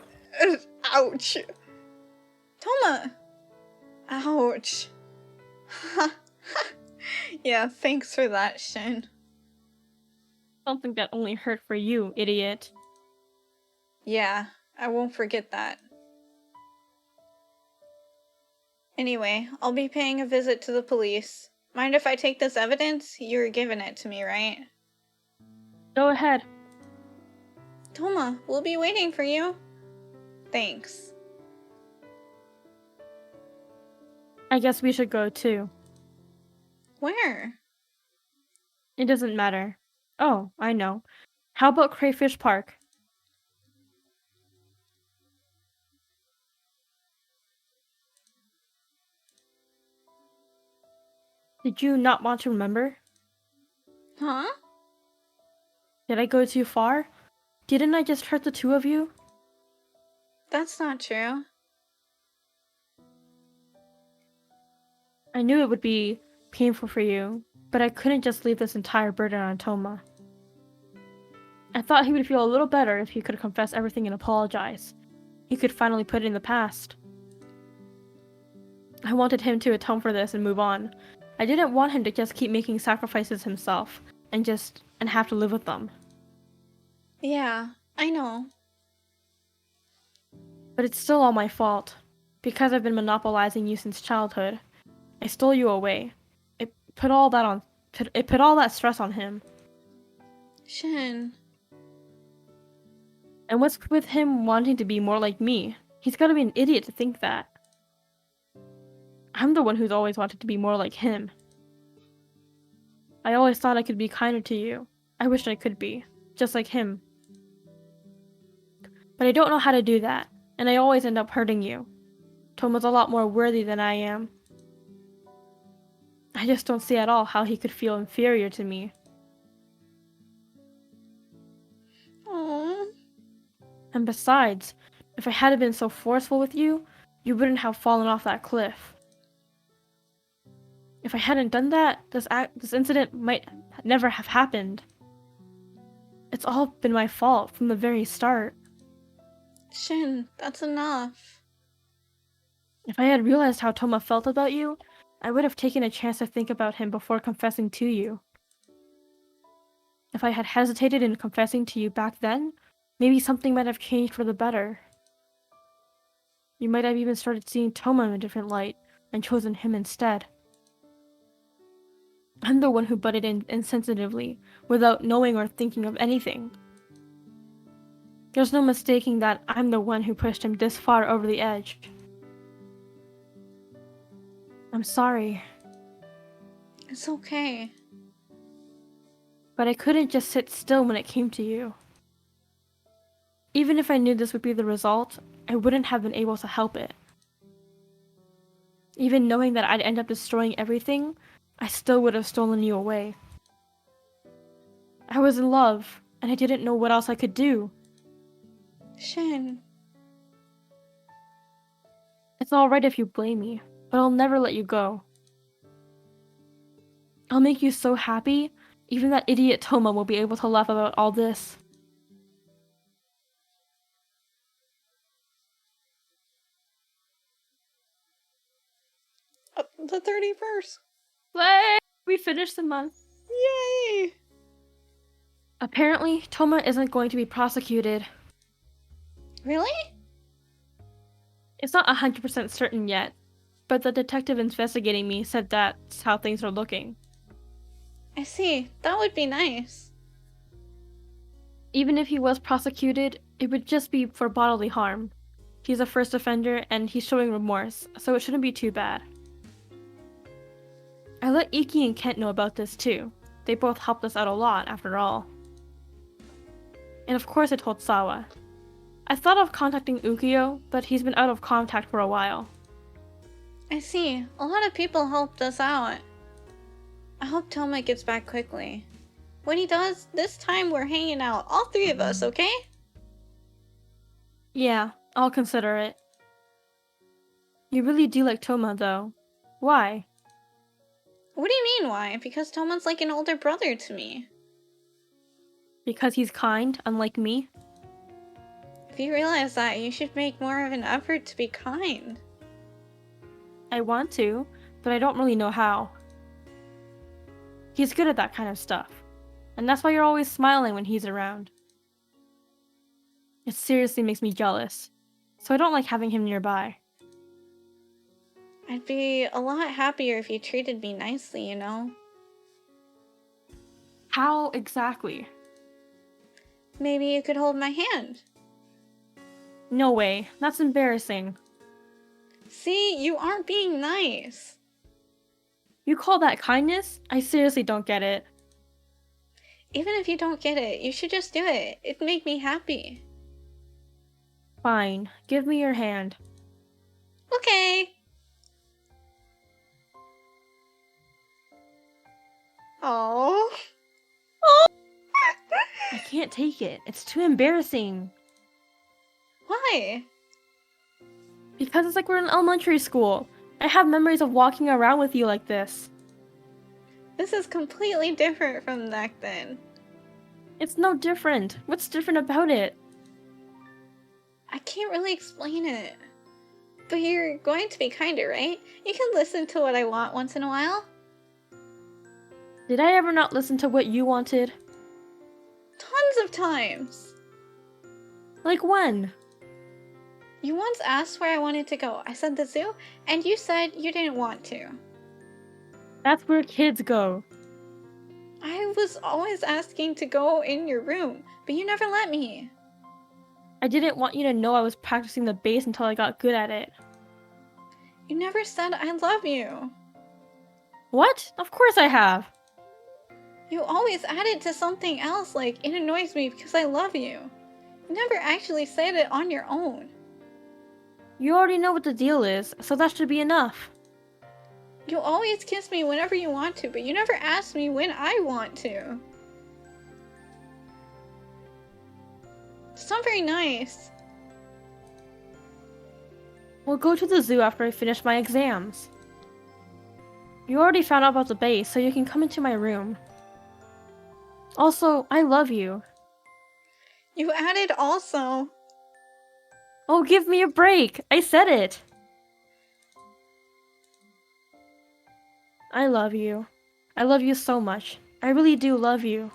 Ouch. Toma! Ouch. Yeah, thanks for that, Shin. Something that only hurt for you, idiot. Yeah, I won't forget that. Anyway, I'll be paying a visit to the police. Mind if I take this evidence? You're giving it to me, right? Go ahead. Toma, we'll be waiting for you. Thanks. I guess we should go too. Where? It doesn't matter. Oh, I know. How about Crayfish Park? Did you not want to remember? Huh? Did I go too far? Didn't I just hurt the two of you? That's not true. I knew it would be painful for you, but I couldn't just leave this entire burden on Toma. I thought he would feel a little better if he could confess everything and apologize. He could finally put it in the past. I wanted him to atone for this and move on. I didn't want him to just keep making sacrifices himself and have to live with them. Yeah, I know. But it's still all my fault. Because I've been monopolizing you since childhood. I stole you away. It put all that stress on him. Shin. And what's with him wanting to be more like me? He's gotta be an idiot to think that. I'm the one who's always wanted to be more like him. I always thought I could be kinder to you. I wish I could be, just like him. But I don't know how to do that, and I always end up hurting you. Toma's a lot more worthy than I am. I just don't see at all how he could feel inferior to me. Aww. And besides, if I hadn't been so forceful with you, you wouldn't have fallen off that cliff. If I hadn't done that, this incident might never have happened. It's all been my fault from the very start. Shin, that's enough. If I had realized how Toma felt about you, I would have taken a chance to think about him before confessing to you. If I had hesitated in confessing to you back then, maybe something might have changed for the better. You might have even started seeing Toma in a different light and chosen him instead. I'm the one who butted in insensitively, without knowing or thinking of anything. There's no mistaking that I'm the one who pushed him this far over the edge. I'm sorry, It's okay. but I couldn't just sit still when it came to you. Even if I knew this would be the result, I wouldn't have been able to help it. Even knowing that I'd end up destroying everything, I still would have stolen you away. I was in love, and I didn't know what else I could do. Shin. It's alright if you blame me, but I'll never let you go. I'll make you so happy, even that idiot Toma will be able to laugh about all this. The 31st. Play! We finished the month. Yay! Apparently, Toma isn't going to be prosecuted. Really? It's not 100% certain yet, but the detective investigating me said that's how things are looking. I see. That would be nice. Even if he was prosecuted, it would just be for bodily harm. He's a first offender and he's showing remorse, so it shouldn't be too bad. I let Iki and Kent know about this too. They both helped us out a lot, after all. And of course I told Sawa. I thought of contacting Ukyo, but he's been out of contact for a while. I see. A lot of people helped us out. I hope Toma gets back quickly. When he does, this time we're hanging out, all three of us, okay? Yeah, I'll consider it. You really do like Toma, though. Why? What do you mean, why? Because Toma's like an older brother to me. Because he's kind, unlike me? If you realize that, you should make more of an effort to be kind. I want to, but I don't really know how. He's good at that kind of stuff, and that's why you're always smiling when he's around. It seriously makes me jealous, so I don't like having him nearby. I'd be a lot happier if you treated me nicely, you know? How exactly? Maybe you could hold my hand. No way, that's embarrassing. See, you aren't being nice. You call that kindness? I seriously don't get it. Even if you don't get it, you should just do it. It'd make me happy. Fine. Give me your hand. Okay. Oh. I can't take it. It's too embarrassing. Why? Because it's like we're in elementary school. I have memories of walking around with you like this. This is completely different from back then. It's no different. What's different about it? I can't really explain it. But you're going to be kinder, right? You can listen to what I want once in a while. Did I ever not listen to what you wanted? Tons of times. Like when? You once asked where I wanted to go. I said the zoo, and you said you didn't want to. That's where kids go. I was always asking to go in your room, but you never let me. I didn't want you to know I was practicing the bass until I got good at it. You never said I love you. What? Of course I have. You always add it to something else, like it annoys me because I love you. You never actually said it on your own. You already know what the deal is, so that should be enough. You always kiss me whenever you want to, but you never ask me when I want to. It's not very nice. We'll go to the zoo after I finish my exams. You already found out about the bass, so you can come into my room. Also, I love you. You added also. Oh, give me a break! I said it! I love you. I love you so much. I really do love you.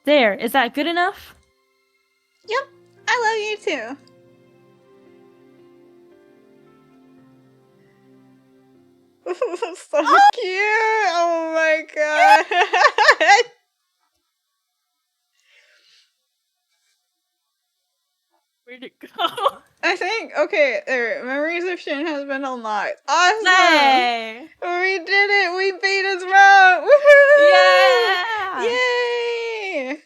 There, is that good enough? Yep, I love you too. So cute! Oh my god! Where'd it go? I think, okay, there, Memories of Shin has been unlocked. Awesome! Yay! We did it! We beat his route! Woohoo! Yeah! Yay!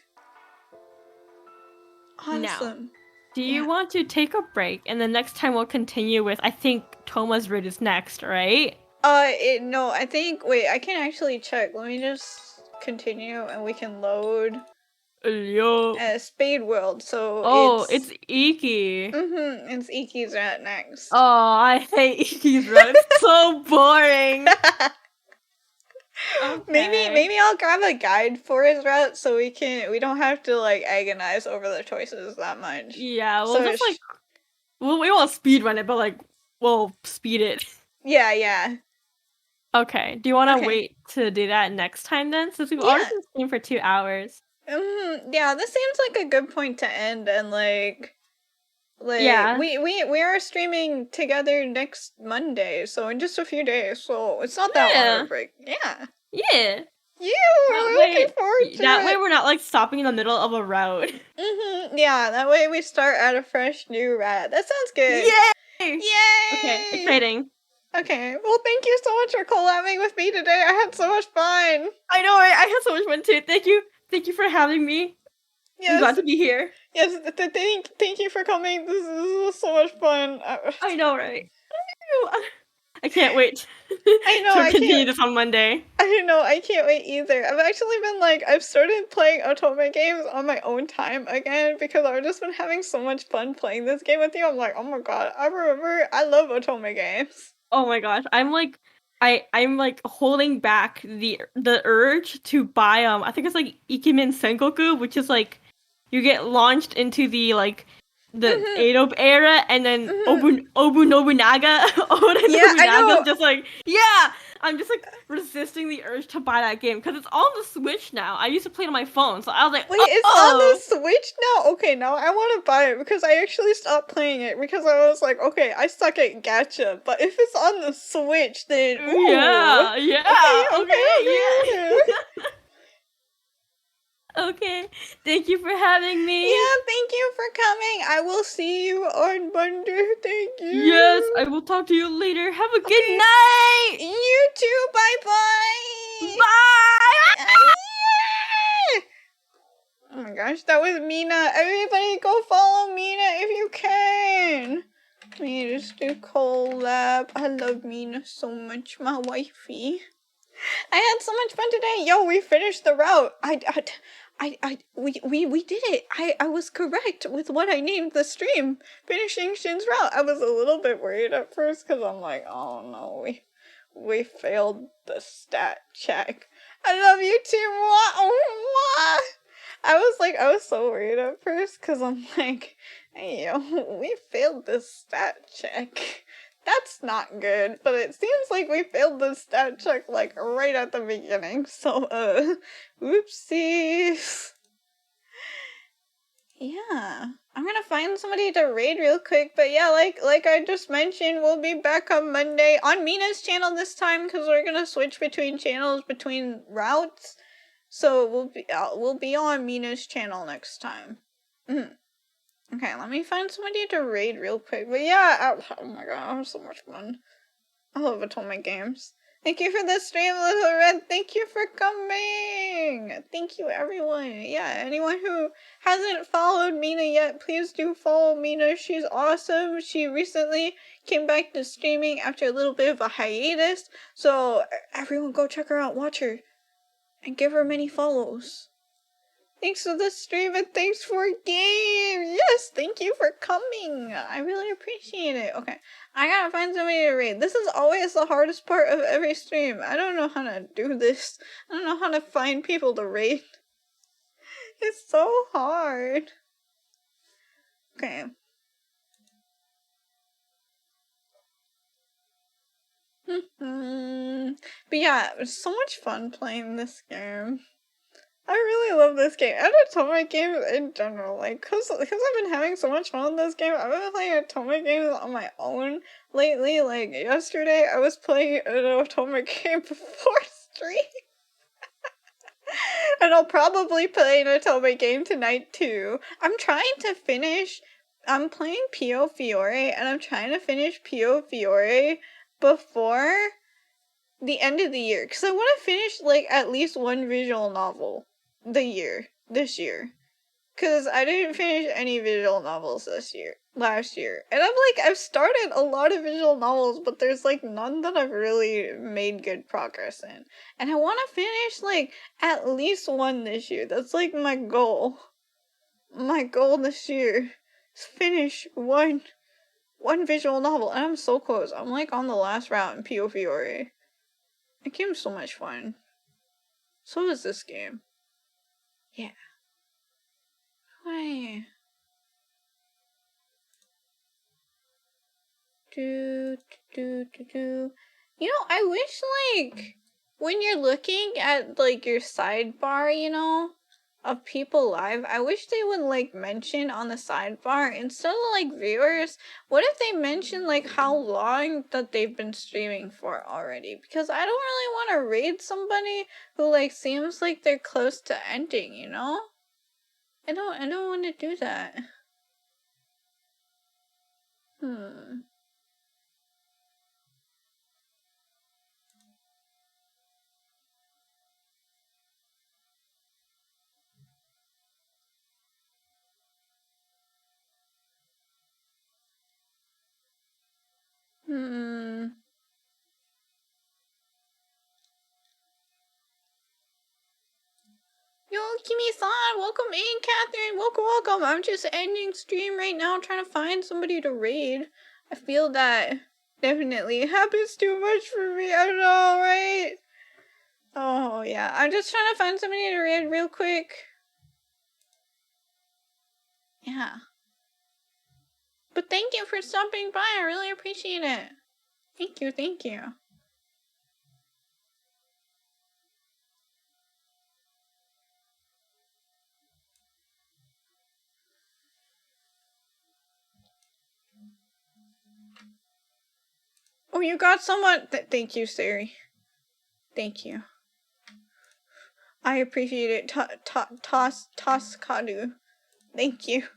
Now, Awesome. do you want to take a break and the next time we'll continue with, I think Toma's route is next, right? No, I think, wait, I can actually check. Let me just continue and we can load Yo. Spade World, so it's Iki. it's Iki's route next. Oh, I hate Iki's route. It's so boring. Okay. Maybe I'll grab a guide for his route so we don't have to like agonize over the choices that much. Yeah, well, So just like, we won't speed run it, but like, we'll speed it. Yeah. Okay, do you want to Okay. wait to do that next time then? Since we've already been streaming for 2 hours. Yeah, this seems like a good point to end, and like Yeah. we are streaming together next Monday, so in just a few days, so it's not that long of a break. Yeah. Yeah. We're looking forward to That it. way we're not like stopping in the middle of a route. Yeah, that way we start at a fresh new route. That sounds good. Yay! Yay! Okay, exciting. Okay, well, thank you so much for collabing with me today. I had so much fun. I know, right? I had so much fun too. Thank you for having me. Yes. I'm glad to be here. Yes, thank you for coming. This was so much fun. I know, right? I can't wait I know, to I continue can't- this on Monday. I know, I can't wait either. I've actually been I've started playing Otome games on my own time again because I've just been having so much fun playing this game with you. I'm like, oh my god, I love Otome games. Oh my gosh, I'm like holding back the urge to buy I think it's like Ikemen Sengoku, which is like you get launched into the Edo era, and then Obu Nobunaga, Oda Nobunaga's just like, yeah! I'm just like resisting the urge to buy that game because it's on the Switch now. I used to play it on my phone, so I was like, Wait, it's on the Switch now? Okay, now I want to buy it because I actually stopped playing it because I was like, okay, I suck at gacha, but if it's on the Switch, then ooh. Yeah. Okay. Okay, thank you for having me. Yeah, thank you for coming. I will see you on Monday. Thank you. Yes, I will talk to you later. Have a good night. You too. Bye-bye. Bye. gosh, that was Mina. Everybody go follow Mina if you can. Let me just do collab. I love Mina so much, my wifey. I had so much fun today. Yo, we finished the route. We did it. I was correct with what I named the stream. Finishing Shin's route. I was a little bit worried at first because I'm like, oh no, we failed the stat check. I love you too. I was so worried at first because I'm like, hey, yo, we failed the stat check. That's not good, but it seems like we failed the stat check, like, right at the beginning, so, whoopsies. Yeah, I'm gonna find somebody to raid real quick, but yeah, like I just mentioned, we'll be back on Monday, on Mina's channel this time, because we're gonna switch between channels, between routes, so we'll be on Mina's channel next time. Okay, let me find somebody to raid real quick. But yeah, oh my god, that was so much fun. I love Atomic Games. Thank you for the stream, Little Red. Thank you for coming. Thank you, everyone. Yeah, anyone who hasn't followed Mina yet, please do follow Mina. She's awesome. She recently came back to streaming after a little bit of a hiatus. So everyone go check her out, watch her, and give her many follows. Thanks for the stream and thanks for game. Yes, thank you for coming. I really appreciate it. Okay, I gotta find somebody to raid. This is always the hardest part of every stream. I don't know how to do this. I don't know how to find people to raid. It's so hard. Okay. But yeah, it was so much fun playing this game. I really love this game, and Atomic games in general, like, cause I've been having so much fun with this game. I've been playing Atomic games on my own lately. Like, yesterday I was playing an Atomic game before stream. And I'll probably play an Atomic game tonight too. I'm playing Pio Fiore, and I'm trying to finish Pio Fiore before the end of the year, because I want to finish, like, at least one visual novel this year, because I didn't finish any visual novels last year, and I've started a lot of visual novels, but there's, like, none that I've really made good progress in, and I want to finish, like, at least one this year. That's, like, my goal this year is finish one visual novel, and I'm so close. I'm, like, on the last route in Pio Fiore. That game's so much fun. So is this game. Yeah. Why? You know, I wish, like, when you're looking at, like, your sidebar, you know, of people live, I wish they would, like, mention on the sidebar, instead of, like, viewers, what if they mention, like, how long that they've been streaming for already? Because I don't really want to raid somebody who, like, seems like they're close to ending, you know? I don't want to do that. Yo, Kimi-san, welcome in, Catherine, welcome. I'm just ending stream right now, trying to find somebody to raid. I feel that definitely happens too much for me, I know, right? Oh, yeah, I'm just trying to find somebody to raid real quick. Yeah. But thank you for stopping by, I really appreciate it. Thank you. Oh, you got someone. Thank you, Siri. Thank you. I appreciate it. Toss Kadu. Thank you.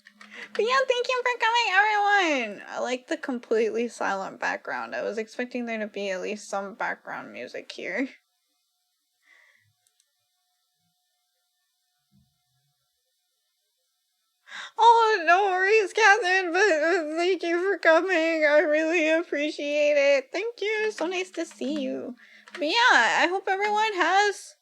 But yeah, thank you for coming, everyone. I like the completely silent background. I was expecting there to be at least some background music here. Oh, no worries, Catherine, but thank you for coming. I really appreciate it. Thank you. So nice to see you. But yeah, I hope everyone has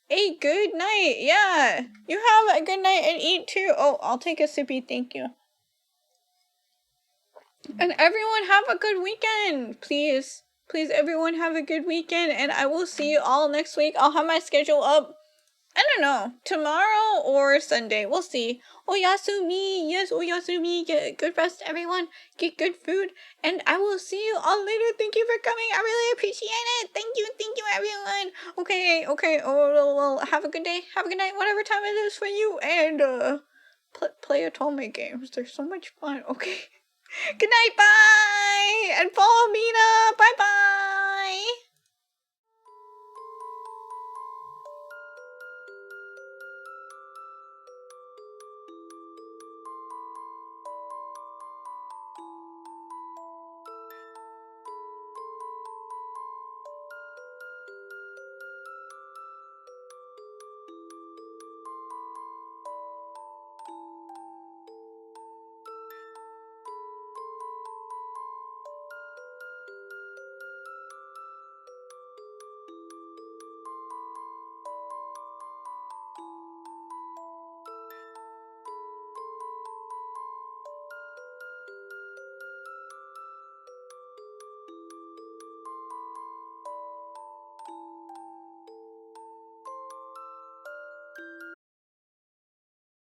a good night. Yeah. You have a good night and eat too. Oh, I'll take a sippy. Thank you. And everyone have a good weekend. Please. Please, everyone have a good weekend. And I will see you all next week. I'll have my schedule up. I don't know, tomorrow or Sunday. We'll see. Oyasumi. Yes, oyasumi. Get good rest, everyone. Get good food. And I will see you all later. Thank you for coming. I really appreciate it. Thank you, everyone. Okay. Oh, well, have a good day. Have a good night, whatever time it is for you. And, play Atome games. They're so much fun. Okay. Good night, bye! And follow Mina. Bye-bye!